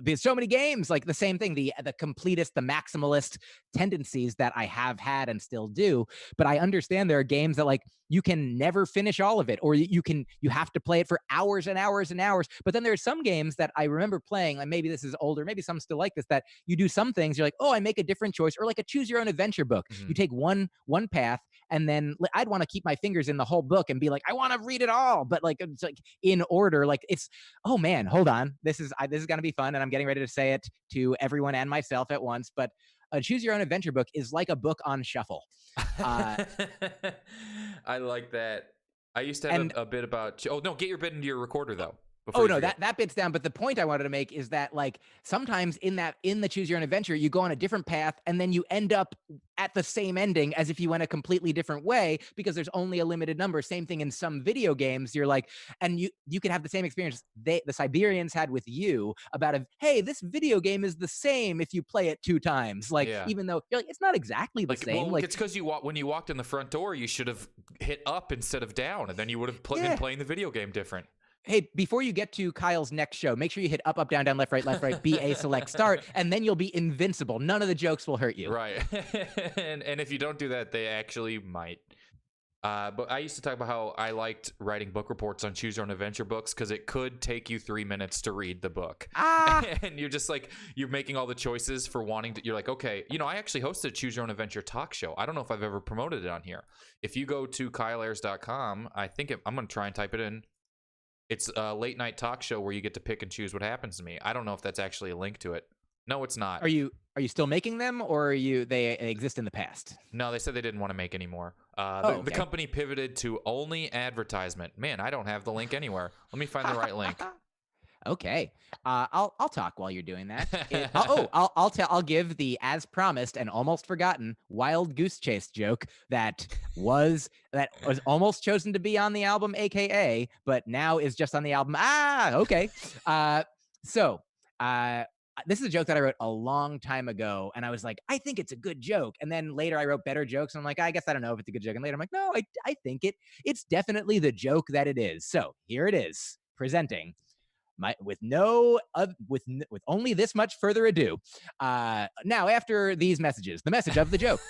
there's so many games, like the same thing, the completist, the maximalist tendencies that I have had and still do. But I understand there are games that, like, you can never finish all of it, or you have to play it for hours and hours and hours. But then there's some games that I remember playing, like, maybe this is older, maybe some still like this, that you do some things, you're like, oh, I make a different choice, or like a choose your own adventure book. Mm-hmm. You take one path, and then I'd want to keep my fingers in the whole book and be like, I want to read it all, but like, it's like in order. Like, it's, oh man, hold on, this is going to be fun, and I'm getting ready to say it to everyone and myself at once, but a choose your own adventure book is like a book on shuffle. I like that. I used to have a bit about, oh no, get your bit into your recorder though. Oh no, that bit's down. But the point I wanted to make is that, like, sometimes in the choose your own adventure, you go on a different path and then you end up at the same ending as if you went a completely different way, because there's only a limited number. Same thing in some video games. You're like, and you can have the same experience the Siberians had with you about hey, this video game is the same if you play it 2 times. Like, even though you're like, it's not exactly the same. Well, like, it's because when you walked in the front door, you should have hit up instead of down, and then you would have been playing the video game different. Hey, before you get to Kyle's next show, make sure you hit up, up, down, down, left, right, B, A, select, start, and then you'll be invincible. None of the jokes will hurt you. Right. and if you don't do that, they actually might. But I used to talk about how I liked writing book reports on Choose Your Own Adventure books because it could take you 3 minutes to read the book. And you're just like, you're making all the choices for wanting to, you're like, okay, I actually hosted a Choose Your Own Adventure talk show. I don't know if I've ever promoted it on here. If you go to kyleayers.com, I'm going to try and type it in. It's a late night talk show where you get to pick and choose what happens to me. I don't know if that's actually a link to it. No, it's not. Are you still making them, or they exist in the past? No, they said they didn't want to make any more. The company pivoted to only advertisement. Man, I don't have the link anywhere. Let me find the right link. Okay. I'll talk while you're doing that. I'll give the, as promised and almost forgotten, Wild Goose Chase joke that was almost chosen to be on the album AKA, but now is just on the album. Okay. This is a joke that I wrote a long time ago, and I was like, I think it's a good joke. And then later I wrote better jokes, and I'm like, I guess I don't know if it's a good joke. And later I'm like, no, I think it's definitely the joke that it is. So here it is, presenting with only this much further ado. Now, after these messages, the message of the joke.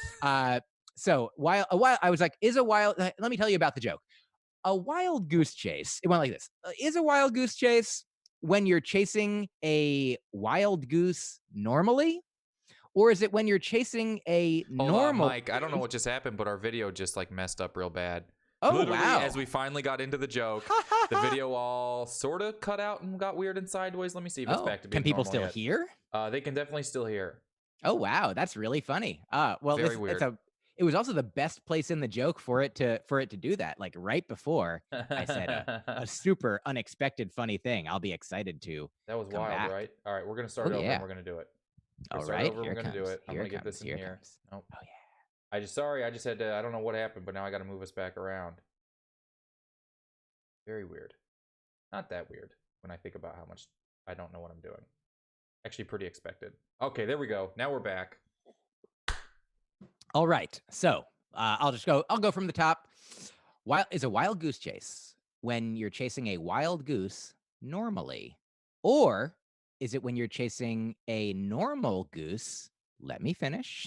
So while I was like, let me tell you about the joke. A wild goose chase, it went like this. Is a wild goose chase when you're chasing a wild goose normally? Or is it when you're chasing a normal? Hold on, Mike, I don't know what just happened, but our video just like messed up real bad. Oh, literally, wow. As we finally got into the joke, the video all sort of cut out and got weird and sideways. Let me see if it's back to being Can people normal still hear? They can definitely still hear. Oh, wow. That's really funny. Well, Very weird. It was also the best place in the joke for it to do that. Like, right before I said a super unexpected funny thing. I'll be excited to. That was wild, back. Right? All right, we're going to start over and we're going to do it. All right, we're going to do it. I'm going to get this in here. Nope. Oh, yeah. I just had to, I don't know what happened, but now I got to move us back around. Very weird. Not that weird when I think about how much I don't know what I'm doing. Actually, pretty expected. Okay, there we go. Now we're back. All right. So I'll go from the top. Is a wild goose chase when you're chasing a wild goose normally? Or is it when you're chasing a normal goose? Let me finish.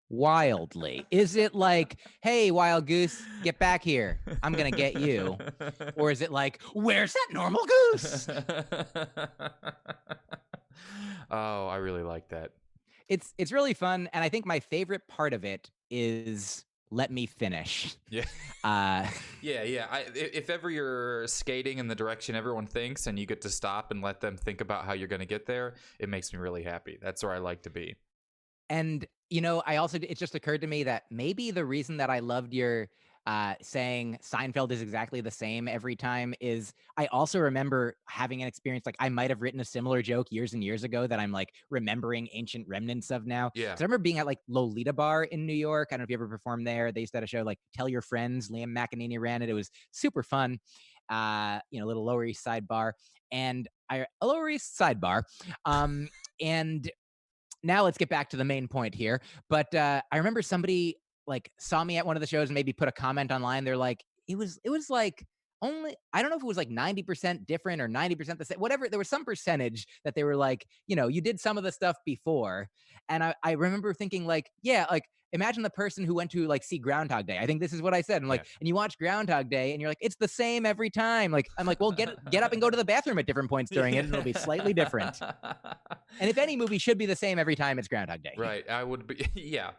Wildly. Is it like, hey, wild goose, get back here. I'm going to get you. Or is it like, where's that normal goose? Oh, I really like that. It's really fun. And I think my favorite part of it is let me finish. Yeah. Yeah. If ever you're skating in the direction everyone thinks and you get to stop and let them think about how you're going to get there, it makes me really happy. That's where I like to be. And, it just occurred to me that maybe the reason that I loved your saying Seinfeld is exactly the same every time is I also remember having an experience, like I might have written a similar joke years and years ago that I'm like remembering ancient remnants of now. Yeah. Because I remember being at like Lolita Bar in New York. I don't know if you ever performed there. They used to have a show like Tell Your Friends. Liam McEnany ran it. It was super fun. Little Lower East Side bar. And a Lower East Side bar. And now let's get back to the main point here. But I remember somebody like saw me at one of the shows and maybe put a comment online. They're like, it was like only, I don't know if it was like 90% different or 90% the same, whatever. There was some percentage that they were like, you did some of the stuff before. And I remember thinking like, yeah, like imagine the person who went to like see Groundhog Day. I think this is what I said. I'm like, and you watch Groundhog Day and you're like, it's the same every time. Like, I'm like, well, get up and go to the bathroom at different points during it and it'll be slightly different. And if any movie should be the same every time, it's Groundhog Day. Right. I would be. Yeah.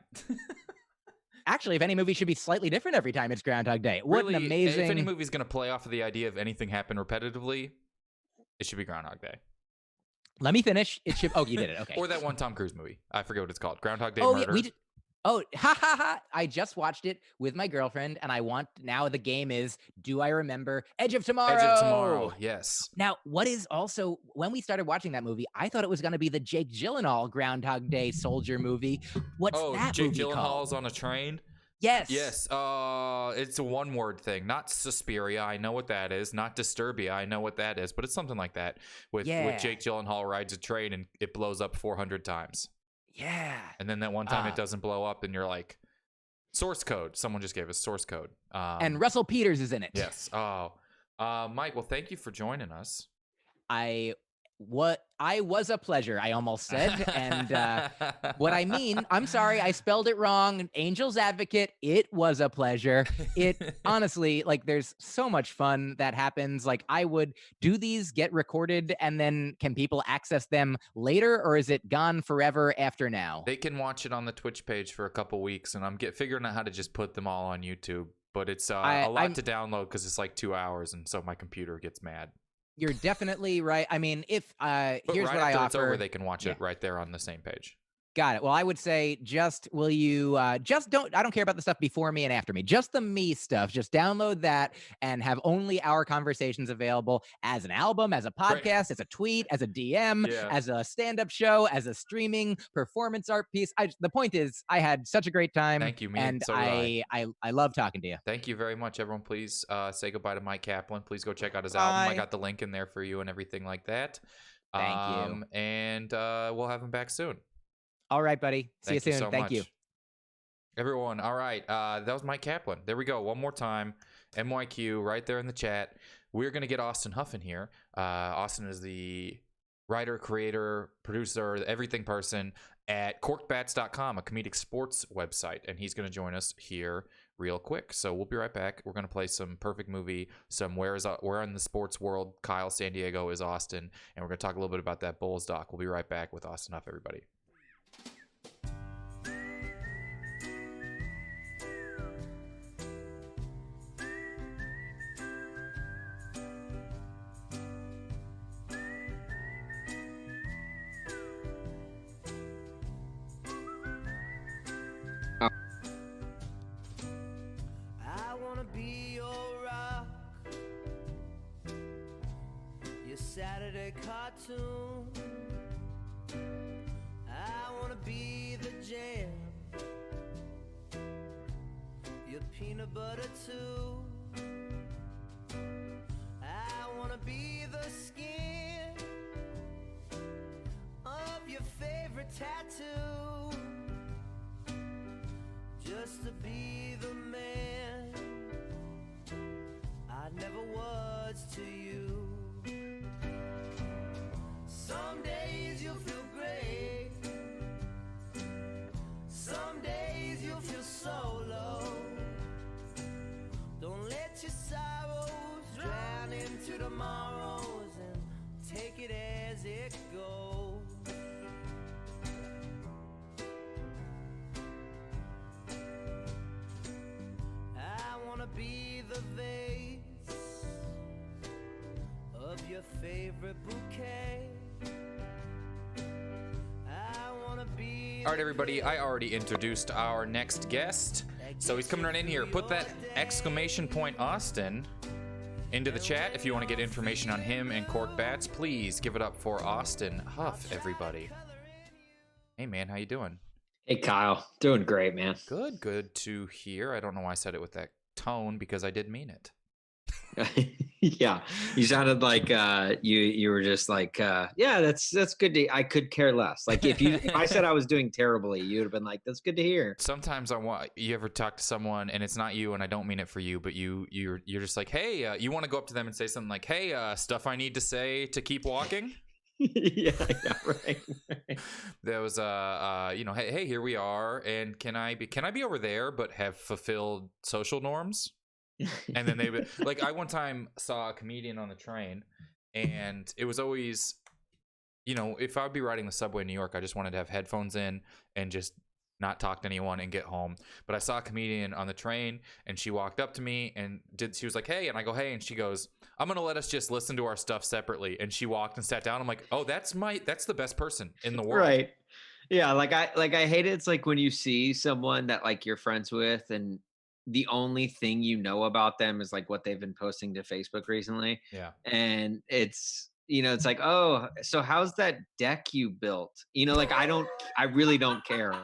Actually, if any movie should be slightly different every time, it's Groundhog Day. What really, an amazing... If any movie's going to play off of the idea of anything happen repetitively, it should be Groundhog Day. Let me finish. It should... Oh, you did it. Okay. Or that one Tom Cruise movie. I forget what it's called. Groundhog Day Murder. Yeah, we did... Oh, ha ha ha. I just watched it with my girlfriend, and now the game is, do I remember Edge of Tomorrow? Edge of Tomorrow, yes. Now, what is also, when we started watching that movie, I thought it was going to be the Jake Gyllenhaal Groundhog Day soldier movie. What's that Jake movie called? Gyllenhaal's on a train? Yes. Yes. It's a one-word thing. Not Suspiria. I know what that is. Not Disturbia. I know what that is. But it's something like that. With Jake Gyllenhaal rides a train and it blows up 400 times. Yeah. And then that one time it doesn't blow up and you're like, source code. Someone just gave us source code. And Russell Peters is in it. Yes. Oh. Mike, well, thank you for joining us. I was a pleasure, I almost said. And what I mean, I'm sorry, I spelled it wrong. Angel's Advocate, it was a pleasure. It honestly, like, there's so much fun that happens. Like, I would do these, get recorded, and then can people access them later, or is it gone forever after now? They can watch it on the Twitch page for a couple weeks, and I'm figuring out how to just put them all on YouTube. But it's a lot to download because it's like 2 hours, and so my computer gets mad. You're definitely right. I mean, if here's right what I offer. It's over, they can watch it right there on the same page. Got it. Well, I would say will you I don't care about the stuff before me and after me, just the me stuff. Just download that and have only our conversations available as an album, as a podcast, as a tweet, as a DM, as a stand-up show, as a streaming performance art piece. The point is, I had such a great time. Thank you, man. And so I love talking to you. Thank you very much, everyone. Please say goodbye to Mike Kaplan. Please go check out his album. I got the link in there for you and everything like that. Thank you. And we'll have him back soon. All right, buddy. See you soon. So Thank you. Everyone. All right. That was Mike Kaplan. There we go. One more time. MYQ right there in the chat. We're going to get Austin Huff in here. Austin is the writer, creator, producer, everything person at corkedbats.com, a comedic sports website. And he's going to join us here real quick. So we'll be right back. We're going to play some Perfect Movie, some Where in the Sports World, Kyle San Diego is Austin. And we're going to talk a little bit about that Bulls doc. We'll be right back with Austin Huff, everybody. Saturday cartoon. I wanna be the jam, your peanut butter too. I wanna be the skin favorite tattoo, just to be the man I never was to you. Some days you'll feel great, some days you'll feel so low. Don't let your sorrows drown into tomorrows, and take it as it goes. I wanna be the vase of your favorite bouquet. I wanna be. All right, everybody, I already introduced our next guest, so he's coming right in here. Put that exclamation point Austin into the chat if you want to get information on him and cork bats. Please give it up for Austin Huff, everybody. Hey, man, how you doing? Hey, Kyle. Doing great, man. Good to hear. I don't know why I said it with that tone, because I did mean it. Yeah, you sounded like you were just like, yeah, that's good. I could care less. Like if I said I was doing terribly, you would have been like, that's good to hear. Sometimes you ever talk to someone and it's not you, and I don't mean it for you, but you're just like, hey, you want to go up to them and say something like, hey, stuff I need to say to keep walking. yeah, right. There was hey, here we are, and can I be over there but have fulfilled social norms? And then they would, like, I one time saw a comedian on the train, and it was always, if I would be riding the subway in New York, I just wanted to have headphones in and just not talk to anyone and get home. But I saw a comedian on the train, and she walked up to me and she was like, hey, and I go, hey, and she goes, I'm gonna let us just listen to our stuff separately. And she walked and sat down. I'm like, oh, that's the best person in the world. Right. Yeah, like I hate it. It's like when you see someone that like you're friends with, and the only thing you know about them is like what they've been posting to Facebook recently. Yeah. And it's like, oh, so how's that deck you built? Like I really don't care.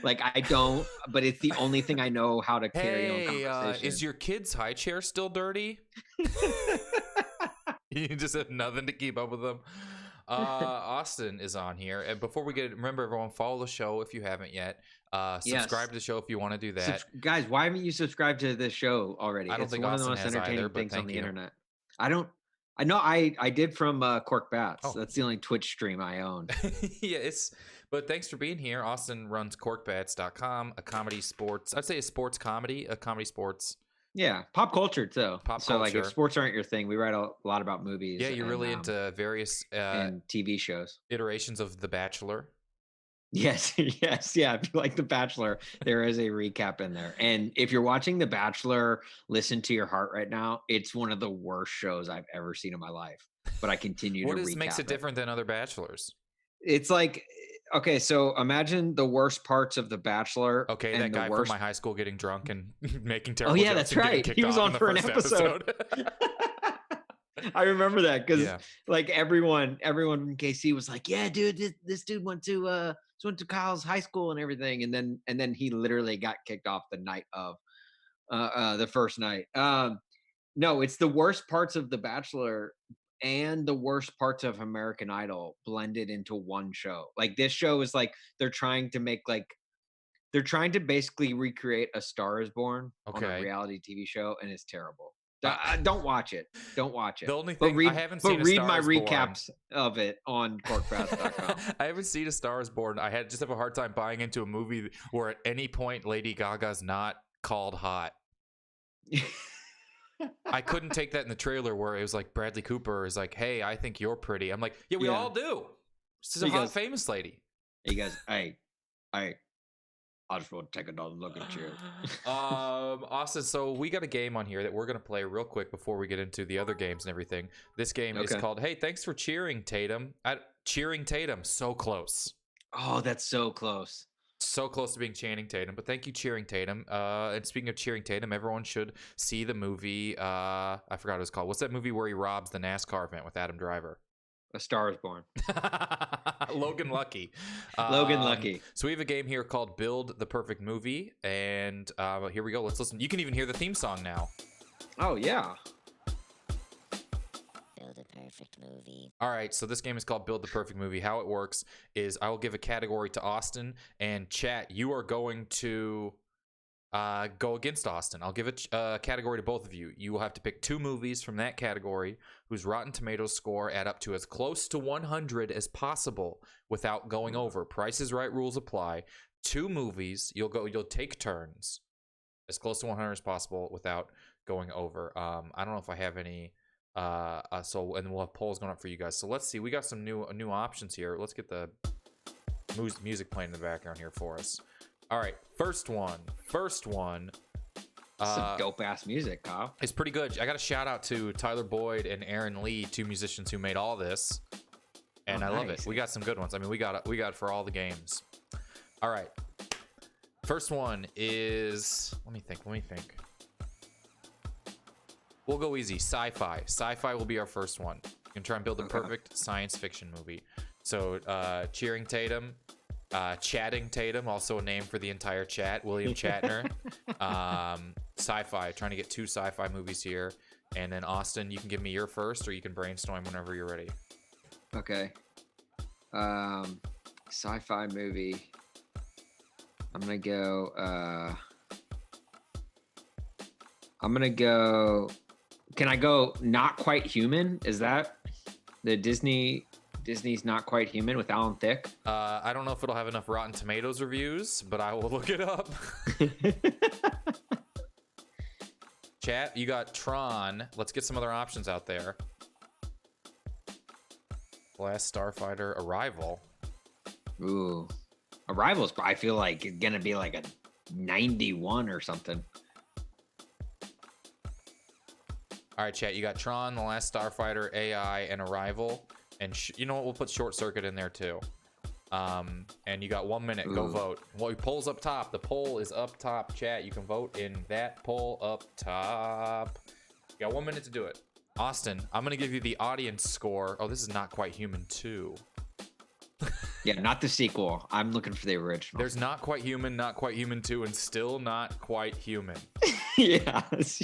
Like I don't, but it's the only thing I know how to carry on conversation. Is your kid's high chair still dirty? You just have nothing to keep up with them. Austin is on here, and before we remember, everyone, follow the show if you haven't yet. Subscribe to the show if you want to do that. Guys, why haven't you subscribed to this show already? I don't it's think one Austin of the most has entertaining either, but things on thank the you. internet. I know I did from Cork Bats. Oh. That's the only Twitch stream I own. Yeah, but thanks for being here. Austin runs corkbats.com, a comedy sports. I'd say a sports comedy, a comedy sports. Yeah, pop culture too. Pop so like culture. If sports aren't your thing, we write a lot about movies. Yeah, you're really into various and TV shows. Iterations of The Bachelor. Yes, yes, yeah. If you like The Bachelor, there is a recap in there. And if you're watching The Bachelor, listen to your heart right now. It's one of the worst shows I've ever seen in my life. But I continue to recap Makes it different than other Bachelors? It's like, okay, so imagine the worst parts of The Bachelor. Okay, and that guy worst... from my high school getting drunk and making terrible. Oh yeah, that's right. He was on for an episode. I remember that because like everyone from KC was like, yeah, dude, this dude went to Kyle's high school and everything, and then he literally got kicked off the night of the first night. No, it's the worst parts of The Bachelor and the worst parts of American Idol blended into one show. Like this show is like they're trying to basically recreate A Star Is Born on a reality TV show, and it's terrible. Don't watch it. Don't watch it. The only thing I haven't seen, read my recaps of it on corkfast.com. I haven't seen A Star Is Born. I just have a hard time buying into a movie where at any point Lady Gaga's not called hot. I couldn't take that in the trailer where it was like Bradley Cooper is like, "Hey, I think you're pretty." I'm like, "Yeah, we all do." This is a hot, famous lady. He goes, "Hey, I just want to take another look at you." Austin, so we got a game on here that we're gonna play real quick before we get into the other games and everything. This game is called "Hey, thanks for cheering, Tatum." Cheering Tatum, so close. Oh, that's so close. So close to being Channing Tatum, but thank you, Cheering Tatum. And speaking of Cheering Tatum, everyone should see the movie. I forgot what it was called. What's that movie where he robs the NASCAR event with Adam Driver? A Star Is Born. Logan Lucky. Logan Lucky. So we have a game here called Build the Perfect Movie, and here we go. Let's listen. You can even hear the theme song now. Oh yeah. Build a perfect perfect movie. All right, so this game is called Build the Perfect Movie. How it works is I will give a category to Austin, and chat, you are going to go against Austin. I'll give a category to both of you. You will have to pick 2 movies from that category whose Rotten Tomatoes score add up to as close to 100 as possible without going over. Price is Right rules apply. 2 movies, you'll take turns as close to 100 as possible without going over. I don't know if I have any. So and we'll have polls going up for you guys. So let's see. We got some new options here. Let's get the music playing in the background here for us. All right, first one. Some dope ass music, Kyle. It's pretty good. I got a shout out to Tyler Boyd and Aaron Lee, 2 musicians who made all this, and I love it. We got some good ones. I mean, we got it for all the games. All right, first one is. Let me think. We'll go easy. Sci-fi. Sci-fi will be our first one. We're gonna try and build the perfect science fiction movie. So, Cheering Tatum. Chatting Tatum, also a name for the entire chat. William Shatner. Sci-fi, trying to get 2 sci-fi movies here. And then Austin, you can give me your first, or you can brainstorm whenever you're ready. Okay. Sci-fi movie. I'm gonna go. Can I go Not Quite Human? Is that the Disney's Not Quite Human with Alan Thicke? I don't know if it'll have enough Rotten Tomatoes reviews, but I will look it up. Chat, you got Tron. Let's get some other options out there. Last Starfighter, Arrival. Ooh, Arrival's, I feel like, gonna be like a 91 or something. All right, chat, you got Tron, The Last Starfighter, AI, and Arrival. And you know what? We'll put Short Circuit in there too. And you got 1 minute. Go vote. Well, poll's up top. The poll is up top, chat. You can vote in that poll up top. You got 1 minute to do it. Austin, I'm going to give you the audience score. Oh, this is Not Quite Human 2. Yeah, not the sequel. I'm looking for the original. There's Not Quite Human 2, and still Not Quite Human. Yes.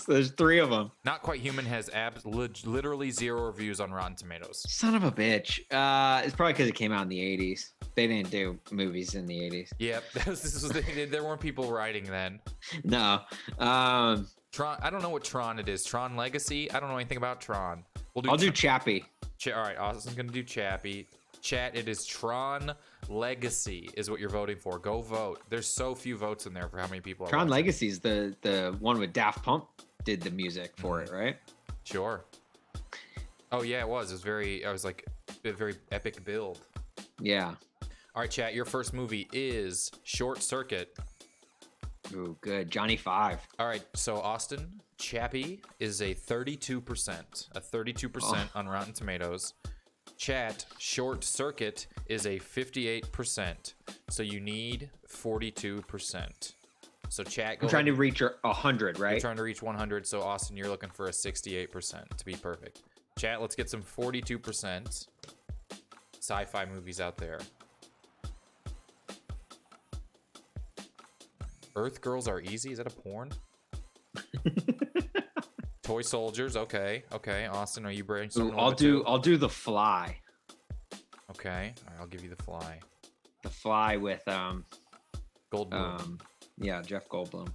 There's 3 of them. Not Quite Human has literally 0 reviews on Rotten Tomatoes. Son of a bitch. It's probably because it came out in the 80s. They didn't do movies in the 80s. Yep. There weren't people writing then. No. Tron. I don't know what Tron it is. Tron Legacy. I don't know anything about Tron. I'll do Chappie. All right. Austin's going to do Chappie. Chat, it is Tron Legacy is what you're voting for. Go vote. There's so few votes in there for how many people are Tron watching. Legacy is the one with Daft Punk did the music for it, right? Sure. Oh yeah, it was. I was like a very epic build. Yeah. All right, chat, your first movie is Short Circuit. Ooh, good. Johnny Five. All right, so Austin, Chappie is a 32%. A 32% on Rotten Tomatoes. Chat, Short Circuit is a 58%. So you need 42%. So chat, go I'm trying to reach 100, right? You're trying to reach 100. So Austin, you're looking for a 68% to be perfect. Chat, let's get some 42% sci-fi movies out there. Earth Girls Are Easy? Is that a porn? Toy Soldiers. Okay. Austin, are you brainstorming? I'll do The Fly. Okay. All right, I'll give you The Fly. The Fly with Goldblum. Yeah, Jeff Goldblum.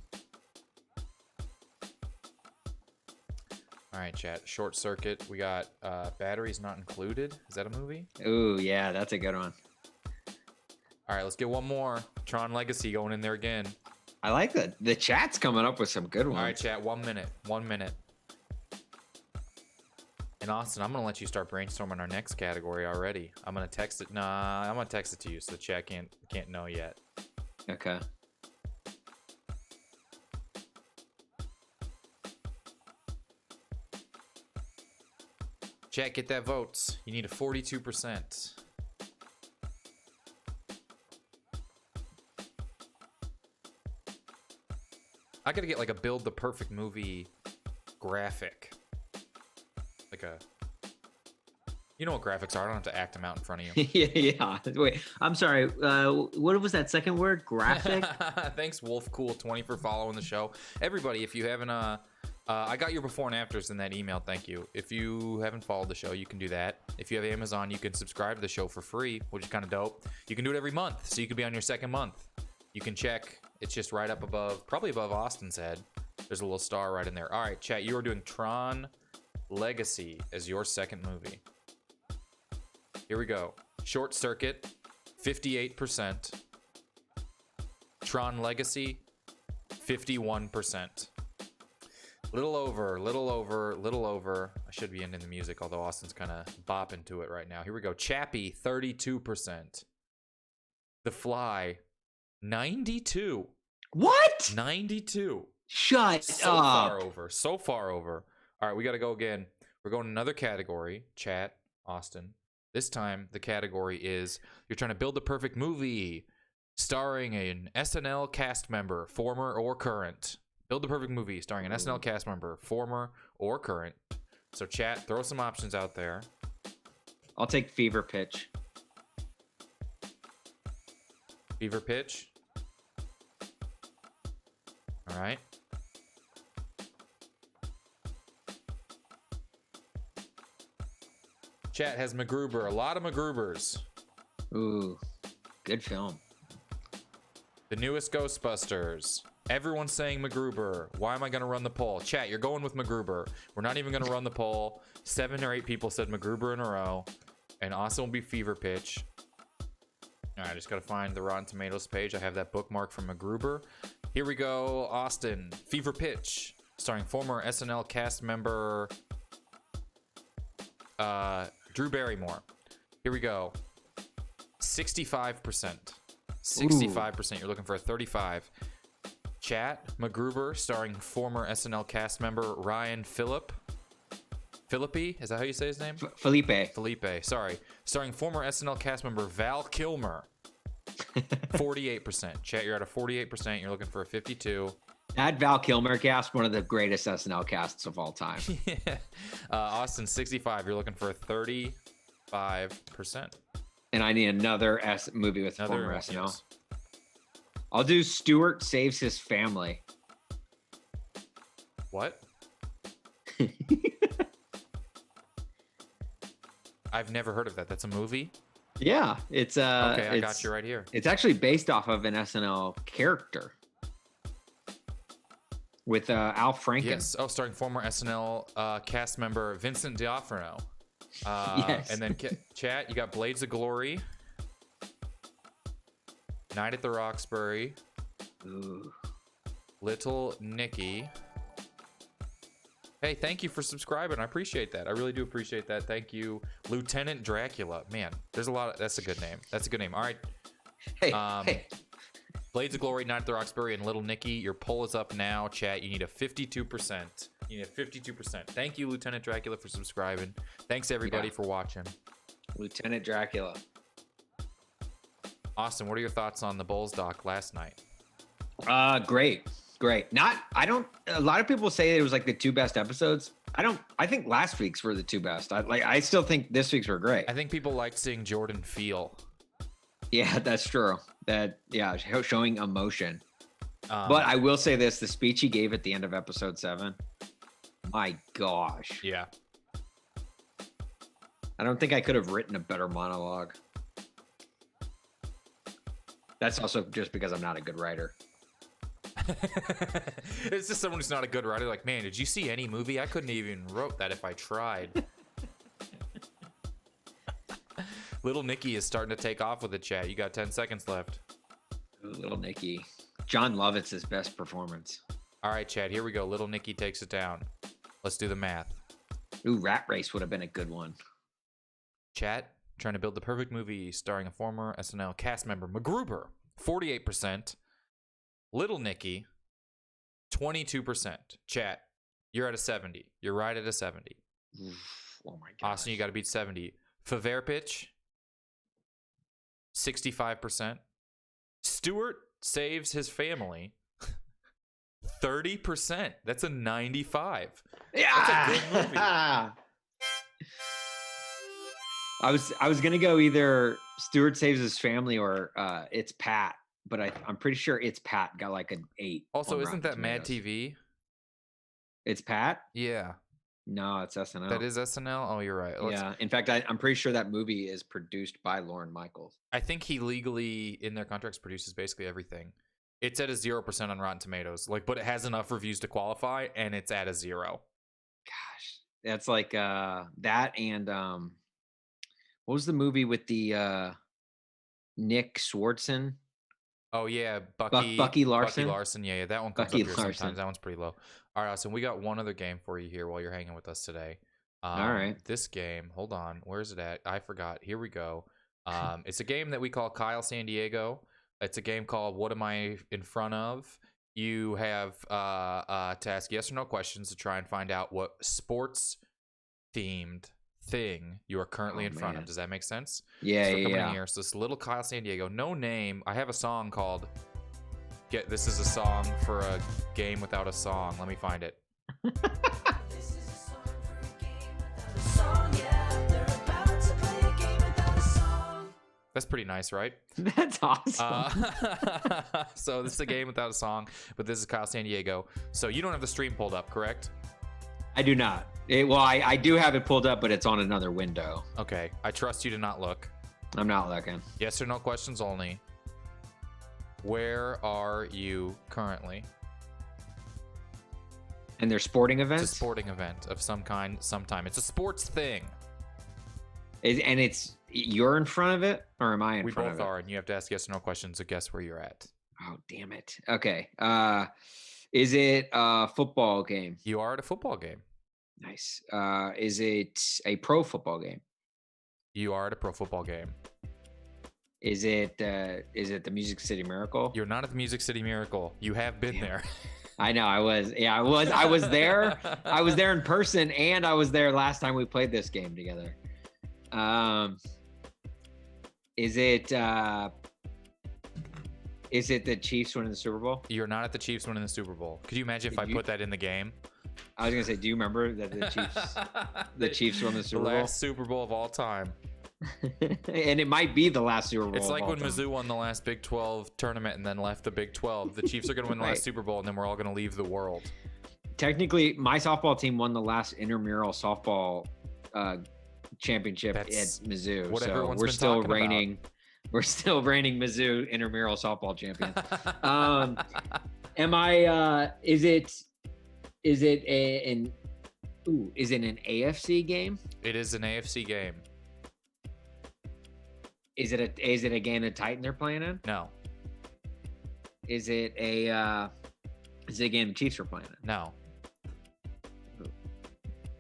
All right, chat. Short Circuit. We got Batteries Not Included. Is that a movie? Ooh, yeah, that's a good one. All right, let's get one more. Tron Legacy going in there again. I like that. The chat's coming up with some good ones. All right, chat. 1 minute. 1 minute. And Austin, I'm gonna let you start brainstorming our next category already. I'm gonna text it. Nah, I'm gonna text it to you so the chat can't know yet. Okay. Chat, get that votes. You need a 42%. I gotta get like a build the perfect movie graphic. Like a, you know what graphics are? I don't have to act them out in front of you. Yeah. Wait, I'm sorry. What was that second word? Graphic? Thanks, Wolf Cool 20 for following the show. Everybody, if you haven't I got your before and afters in that email. Thank you. If you haven't followed the show, you can do that. If you have Amazon, you can subscribe to the show for free, which is kind of dope. You can do it every month, so you could be on your second month. You can check. It's just right up above, probably above Austin's head. There's a little star right in there. All right, chat. You are doing Tron Legacy as your second movie. Here we go. Short Circuit, 58%. Tron Legacy, 51%. Little over. I should be ending the music, although Austin's kind of bopping to it right now. Here we go. Chappie, 32%. The Fly, 92. What? 92. Shut So up. far over. So far over. All right, we got to go again. We're going to another category. Chat, Austin. This time, the category is you're trying to build the perfect movie starring an SNL cast member, former or current. Build the perfect movie starring an SNL cast member, former or current. So chat, throw some options out there. I'll take Fever Pitch. Fever Pitch. All right. Chat has MacGruber. A lot of MacGrubers. Ooh, good film. The newest Ghostbusters. Everyone's saying MacGruber. Why am I going to run the poll? Chat, you're going with MacGruber. We're not even going to run the poll. 7 or 8 people said MacGruber in a row. And Austin will be Fever Pitch. All right, I just got to find the Rotten Tomatoes page. I have that bookmark from MacGruber. Here we go, Austin. Fever Pitch. Starring former SNL cast member Drew Barrymore. Here we go. 65%. 65%. You're looking for a 35. Chat, MacGruber, starring former SNL cast member Ryan Phillippe. Is that how you say his name? Felipe. Sorry. Starring former SNL cast member Val Kilmer. 48%. Chat, you're at a 48%. You're looking for a 52. That Val Kilmer cast, one of the greatest SNL casts of all time. Yeah. Austin, 65. You're looking for a 35%. And I need another movie with former SNL. Yes. I'll do Stewart Saves His Family. What? I've never heard of that. That's a movie? Yeah, it's okay, I got you right here. It's actually based off of an SNL character with Al Franken. Yes. Oh, starring former SNL cast member Vincent D'Onofrio. Yes. And then chat, you got Blades of Glory, Night at the Roxbury, Ooh. Little Nicky. Hey, thank you for subscribing. I appreciate that. I really do appreciate that. Thank you, Lieutenant Dracula. Man, there's a lot. That's a good name. That's a good name. All right. Hey. Blades of Glory, Night at the Roxbury, and Little Nicky. Your poll is up now, chat. You need a 52%. You need a 52%. Thank you, Lieutenant Dracula, for subscribing. Thanks, everybody, for watching. Lieutenant Dracula. Austin, what are your thoughts on the Bulls doc last night? Great. A lot of people say it was like the 2 best episodes. I think last week's were the 2 best. I still think this week's were great. I think people liked seeing Jordan feel. Yeah, that's true. Showing emotion. But I will say this, the speech he gave at the end of episode 7, my gosh. Yeah. I don't think I could have written a better monologue. That's also just because I'm not a good writer. It's just someone who's not a good writer. Like, man, did you see any movie? I couldn't even wrote that if I tried. Little Nicky is starting to take off with the chat. You got 10 seconds left. Ooh, Little Nicky. John Lovett's his best performance. All right, Chad, here we go. Little Nicky takes it down. Let's do the math. Ooh, Rat Race would have been a good one. Chat, trying to build the perfect movie starring a former SNL cast member, MacGruber, 48%. Little Nicky, 22%. Chat, you're at a 70. You're right at a 70. Oof, oh my god. Austin, you got to beat 70. Faver Pitch, 65%. Stewart Saves His Family, 30%. That's a 95. Yeah. That's a good movie. I was gonna go either Stewart Saves His Family or It's Pat, but I'm pretty sure It's Pat got like an 8. Also, on isn't Rotten that Mad Tomatoes. TV? It's Pat? Yeah. No, it's SNL. That is SNL? Oh, you're right. Yeah. In fact, I'm pretty sure that movie is produced by Lorne Michaels. I think he legally, in their contracts, produces basically everything. It's at a 0% on Rotten Tomatoes. But it has enough reviews to qualify, and it's at a 0. Gosh. That's like that and what was the movie with the Nick Swartzen? Oh, yeah. Bucky Larson? Bucky Larson. Yeah, that one comes Bucky up here Larson. sometimes. That one's pretty low. All right, Austin, we got one other game for you here while you're hanging with us today. All right. This game, hold on. Where's it at? I forgot. Here we go. It's a game that we call Kyle San Diego. It's a game called What Am I in Front of? You have to ask yes or no questions to try and find out what sports-themed thing you are currently in front of. Does that make sense? Yeah, So we're coming yeah. in here. So this little Kyle San Diego, no name. I have a song called This is a song for a game without a song. Let me find it. This is a song for a game without a song. Yeah, they're about to play a game without a song. That's pretty nice, right? That's awesome. So this is a game without a song, but this is Kyle San Diego. So you don't have the stream pulled up, correct? I do not. I do have it pulled up, but it's on another window. Okay. I trust you to not look. I'm not looking. Yes or no questions only. Where are you currently? And they're sporting events? It's a sporting event of some kind, sometime. It's a sports thing. You're in front of it, or am I in We front both of it? are, and you have to ask yes or no questions to guess where you're at. Oh, damn it. Okay. Is it a football game? You are at a football game. Nice. Is it a pro football game? You are at a pro football game. Is it the Music City Miracle? You're not at the Music City Miracle. You have been there. I know. I was. Yeah, I was. I was there. I was there in person, and I was there last time we played this game together. Is it the Chiefs winning the Super Bowl? You're not at the Chiefs winning the Super Bowl. Could you imagine if I put that in the game? I was gonna say, do you remember that the Chiefs won the Super Bowl? The last Super Bowl of all time. And it might be the last Super Bowl. It's like of all when time. Mizzou won the last Big 12 tournament and then left the Big 12. The Chiefs are going to win the Right. last Super Bowl, and then we're all going to leave the world. Technically, my softball team won the last intramural softball championship That's at Mizzou. what So everyone's we're been still talking about. reigning. We're still reigning Mizzou intramural softball champion. Am I? Is it an AFC game? It is an AFC game. Is it a game that Titan they're playing in? No. Is it a game the Chiefs are playing in? No.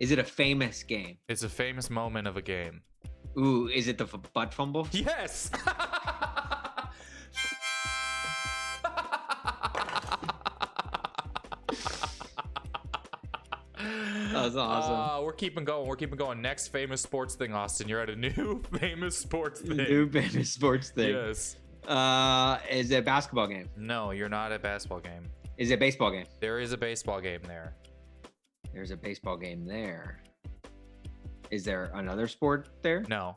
Is it a famous game? It's a famous moment of a game. Ooh, is it the butt fumble? Yes! That was awesome. We're keeping going. We're keeping going. Next famous sports thing, Austin. You're at a new famous sports thing. New famous sports thing. Yes. Is it a basketball game? No, you're not at a basketball game. Is it a baseball game? There is a baseball game there. There's a baseball game there. Is there another sport there? No.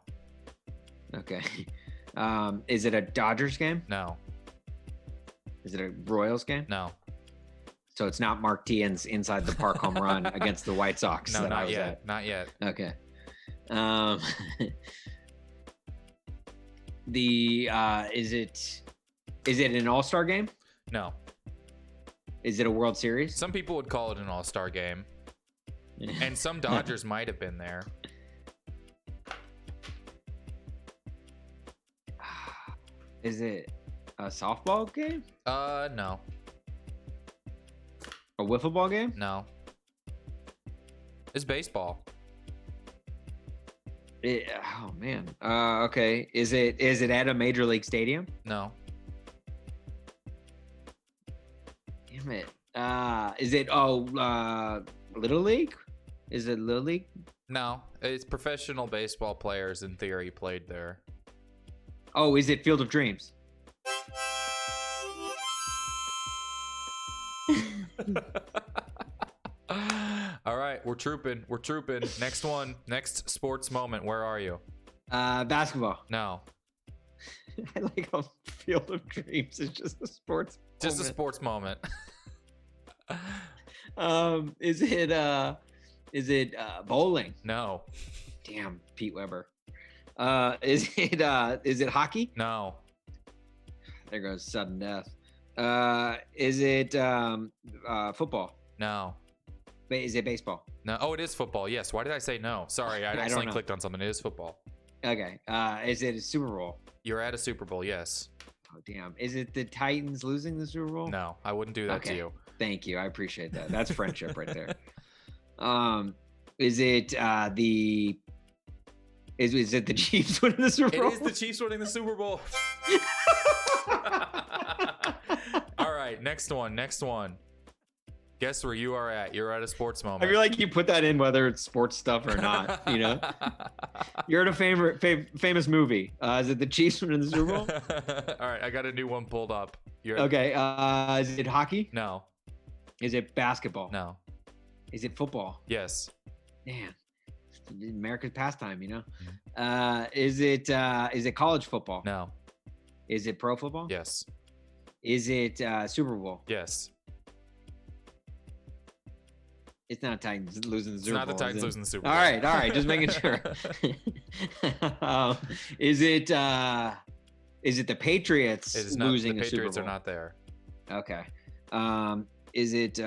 Okay. Is it a Dodgers game? No. Is it a Royals game? No. So it's not Mark Tien's inside the park home run against the White Sox. No, that I not was yet. at. Not yet. Okay. Is it an All-Star game? No. Is it a World Series? Some people would call it an all-star game. And some Dodgers might have been there. Is it a softball game? No. A wiffle ball game? No. It's baseball. Oh man. Okay. Is it at a major league stadium? No. Damn it. Is it Little League? Is it Little League? No. It's professional baseball players in theory played there. Oh, is it Field of Dreams? All right, we're trooping. We're trooping. Next one. Next sports moment. Where are you? Basketball. No. I like how Field of Dreams is just a sports. Just a moment. sports moment. Is it bowling? No. Damn, Pete Weber. Is it hockey? No. There goes sudden death. Is it football? No. Is it baseball? No. Oh, it is football. Yes. Why did I say no? Sorry, I don't accidentally know. clicked on something. It is football. Okay. Is it a Super Bowl? You're at a Super Bowl. Yes. Oh damn. Is it the Titans losing the Super Bowl? No, I wouldn't do that to you. Thank you. I appreciate that. That's friendship right there. Is it is it the Chiefs winning the Super Bowl? It is the Chiefs winning the Super Bowl. All right, next one. Guess where you are at. You're at a sports moment. I feel like you put that in whether it's sports stuff or not. You know, you're at a famous movie. Is it the Chiefs winning the Super Bowl? All right, I got a new one pulled up. Okay. Is it hockey? No. Is it basketball? No. Is it football? Yes. Man, America's pastime. You know. Is it college football? No. Is it pro football? Yes. Is it Super Bowl? Yes. It's not Titans losing the It's Super Bowl. not the Titans losing the Super Bowl. All right, just making sure. Is it the Patriots It is not. losing The a Super Patriots Bowl? are not there. Okay. Is it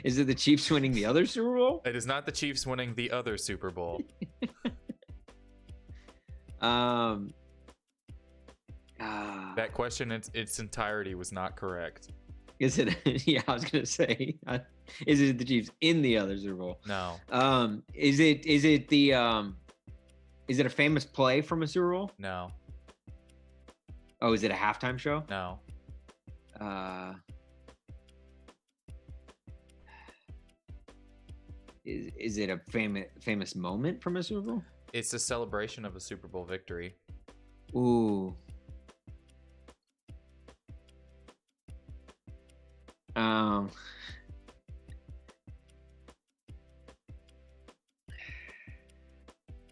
is it the Chiefs winning the other Super Bowl? It is not the Chiefs winning the other Super Bowl. That question in its entirety was not correct. Is it? Yeah, I was gonna say. Is it the Chiefs in the other Super Bowl? No. Is it is it a famous play from a Super Bowl? No. Oh, is it a halftime show? No. Is it a famous moment from a Super Bowl? It's a celebration of a Super Bowl victory. Ooh.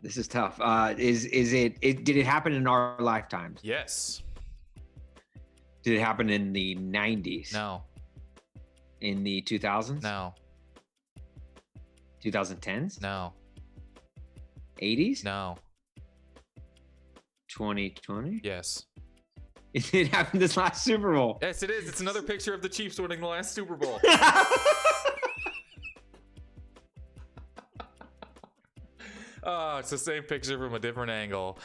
This is tough. Is it did it happen in our lifetimes? Yes. Did it happen in the 90s? No. In the 2000s? No. 2010s? No. 80s? No. 2020? Yes. It happened this last Super Bowl. Yes, it is. It's another picture of the Chiefs winning the last Super Bowl. Oh, it's the same picture from a different angle.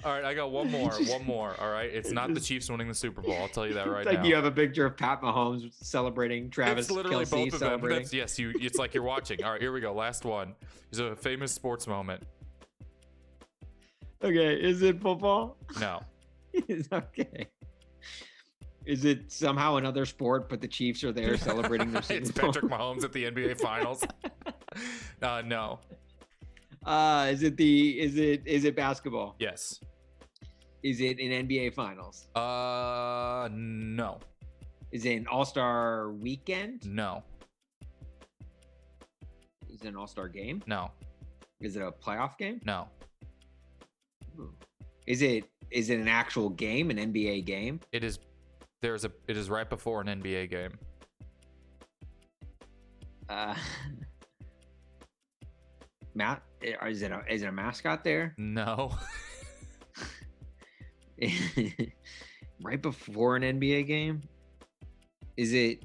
All right, I got one more. All right, it's not the Chiefs winning the Super Bowl. I'll tell you that right It's like now. you have a picture of Pat Mahomes celebrating, Travis It's literally Kelce both of them. celebrating. Yes, it's like you're watching. All right, here we go. Last one. There's a famous sports moment. Okay, is it football? No. Okay. Is it somehow another sport, but the Chiefs are there celebrating their Super It's Bowl? Patrick Mahomes at the NBA Finals. No. Is it basketball? Yes. Is it an NBA Finals? No. Is it an All-Star weekend? No. Is it an All-Star game? No. Is it a playoff game? No. Ooh. Is it an actual game, an NBA game? It is. It is right before an NBA game. Matt, is it a mascot there? No. Right before an NBA game? Is it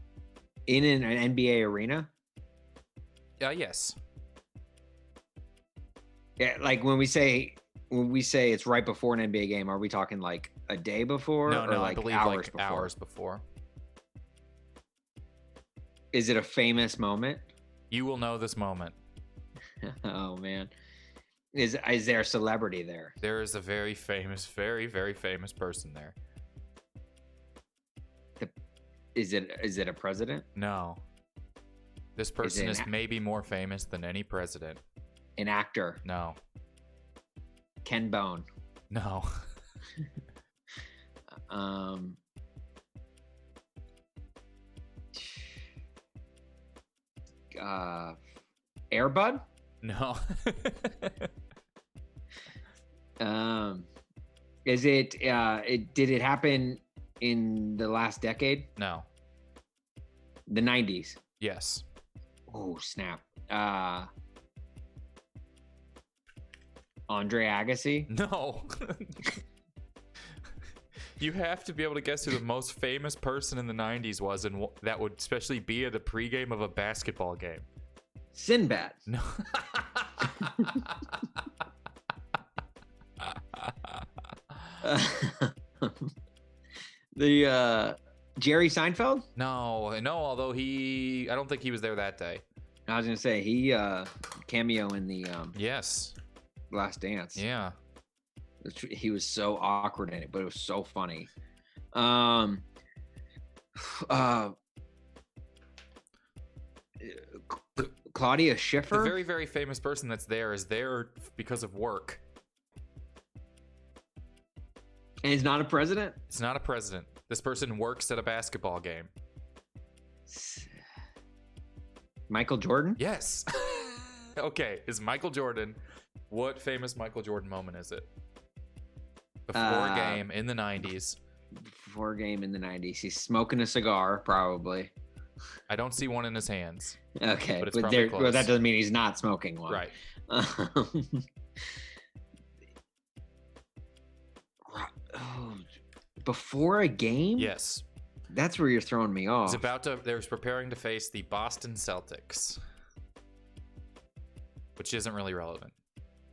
in an NBA arena? Yes. Yeah, like when we say it's right before an NBA game, are we talking like a day before No, or I like believe hours like before? hours before. Is it a famous moment? You will know this moment. Oh man. Is there a celebrity there? There is a very famous, very, very famous person there. Is it a president? No. This person an is maybe more famous than any president. An actor? No. Ken Bone. No. Airbud? No. Is it? Did it happen in the last decade? No. The 90s. Yes. Oh snap! Andre Agassi. No. You have to be able to guess who the most famous person in the 90s was, and that would especially be at the pregame of a basketball game. Sinbad. No. The Jerry Seinfeld. No, although I don't think he was there that day. I was gonna say he cameo in the Yes. Last Dance. Yeah. He was so awkward in it, but it was so funny. Claudia Schiffer. The very, very famous person that's there is there because of work. And he's not a president? It's not a president. This person works at a basketball game. Michael Jordan? Yes. Okay, is Michael Jordan. What famous Michael Jordan moment is it? Before a game in the 90s. Before a game in the 90s. He's smoking a cigar, probably. I don't see one in his hands. Okay, but it's probably close. Well, that doesn't mean he's not smoking one. Right. Before a game? Yes. That's where you're throwing me off. They was preparing to face the Boston Celtics. Which isn't really relevant.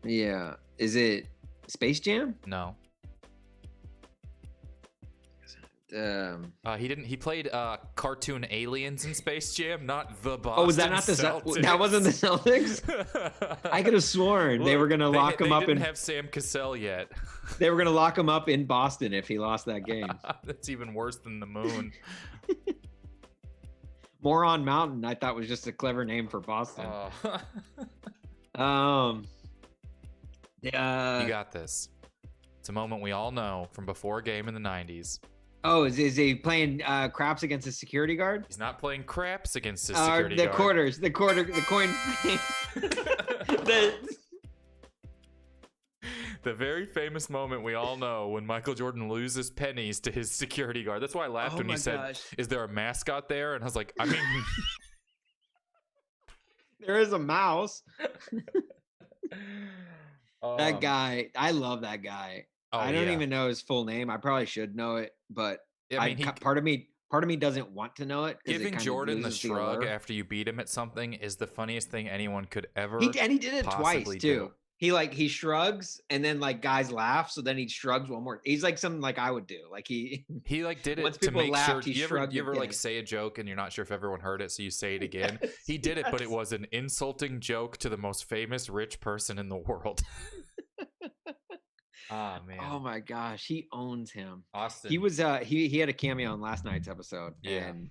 Yeah. Is it Space Jam? No. He He played cartoon aliens in Space Jam, not the Boston. Oh, was that not the Celtics? That wasn't the Celtics? I could have sworn they were gonna lock him up. They didn't have Sam Cassell yet. They were gonna lock him up in Boston if he lost that game. That's even worse than the moon. Moron Mountain, I thought was just a clever name for Boston. You got this. It's a moment we all know from before a game in the 90s. Oh, is he playing craps against a security guard? He's not playing craps against his security guard. The coin. The very famous moment we all know when Michael Jordan loses pennies to his security guard. That's why I laughed when he said, "Is there a mascot there?" And I was like, I mean, there is a mouse. That guy, I love that guy. I don't even know his full name. I probably should know it, but part of me doesn't want to know it. Giving Jordan the shrug after you beat him at something is the funniest thing anyone could ever. He did it twice too. He shrugs and then like guys laugh, so then he shrugs one more. He's like something like I would do. Like he like did it to make sure. You ever like say a joke and you're not sure if everyone heard it, so you say it again. Yes, he did it, but it was an insulting joke to the most famous rich person in the world. Ah, man. Oh my gosh, he owns him. Austin. He was he had a cameo in last night's episode. Yeah. And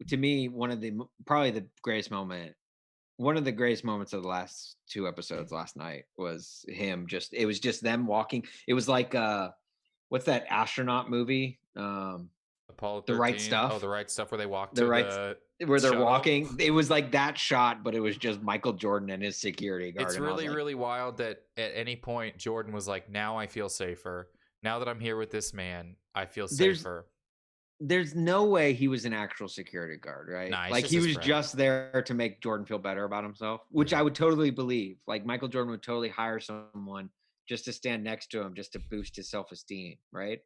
to me, one of the greatest moments of the last two episodes last night was him. It was just them walking. It was like what's that astronaut movie? Apollo 13. The Right Stuff. Oh, The Right Stuff, where they walk where they're walking. It was like that shot, but it was just Michael Jordan and his security guard. It's really, really wild that at any point Jordan was like, now I feel safer. Now that I'm here with this man, I feel safer. There's no way he was an actual security guard, right? Nah, like he was just there to make Jordan feel better about himself, which I would totally believe. Like Michael Jordan would totally hire someone just to stand next to him, just to boost his self-esteem, right?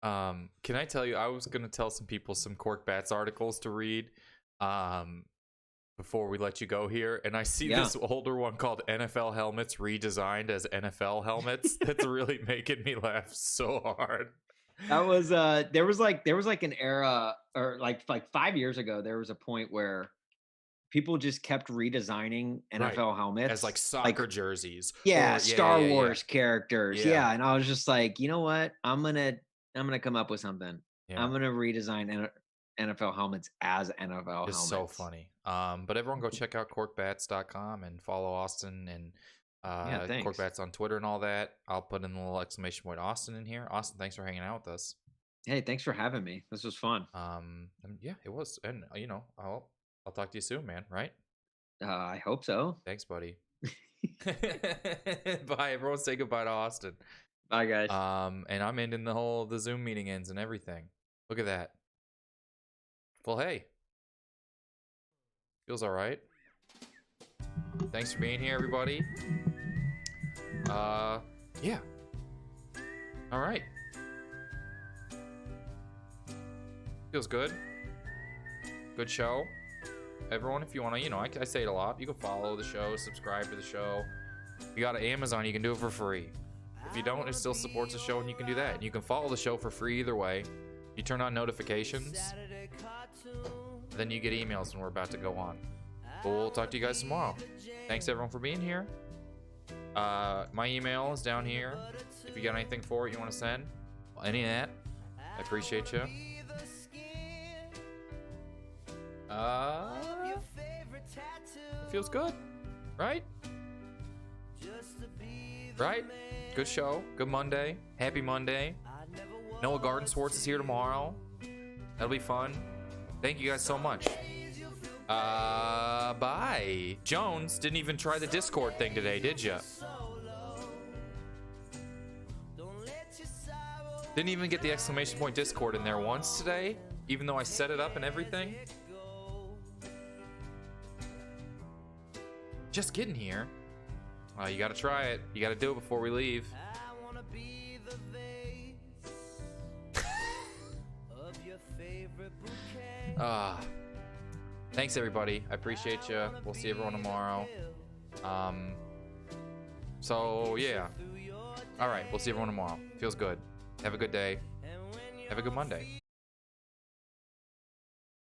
Can I tell you, I was going to tell some people some Cork Bats articles to read before we let you go here, and I see this older one called NFL Helmets Redesigned as NFL Helmets. That's really making me laugh so hard. That was there was like an era, or like 5 years ago, there was a point where people just kept redesigning NFL helmets as like soccer jerseys. Yeah, Star Wars characters. Yeah, and I was just like, you know what? I'm gonna come up with something. Yeah. I'm gonna redesign NFL helmets as NFL helmets. It's so funny. But everyone go check out corkbats.com and follow Austin and Corkbats on Twitter and all that. I'll put in the little exclamation point Austin in here. Austin, thanks for hanging out with us. Hey, thanks for having me. This was fun. Yeah, it was. And I'll talk to you soon, man, right? I hope so. Thanks, buddy. Bye, everyone. Say goodbye to Austin. Bye, guys. And I'm ending the Zoom meeting ends and everything. Look at that. Well, hey. Feels all right. Thanks for being here, everybody. Yeah. All right. Feels good. Good show. Everyone, if you want to, you know, I say it a lot. You can follow the show, subscribe to the show. If you got an Amazon, you can do it for free. If you don't, it still supports the show, and you can do that. And you can follow the show for free either way. You turn on notifications, then you get emails when we're about to go on. But we'll talk to you guys tomorrow. Thanks everyone for being here. My email is down here. If you got anything for it you want to send, any of that, I appreciate you. It feels good, right? Right? Good show. Good Monday. Happy Monday. Noah Garden Swartz is here tomorrow. That'll be fun. Thank you guys so much. Bye. Jones didn't even try the Discord thing today, did ya? Didn't even get the exclamation point Discord in there once today, even though I set it up and everything. Just getting here. You gotta try it. You gotta do it before we leave. Thanks everybody. I appreciate you. We'll see everyone tomorrow. So yeah. All right, we'll see everyone tomorrow. Feels good. Have a good day. Have a good Monday.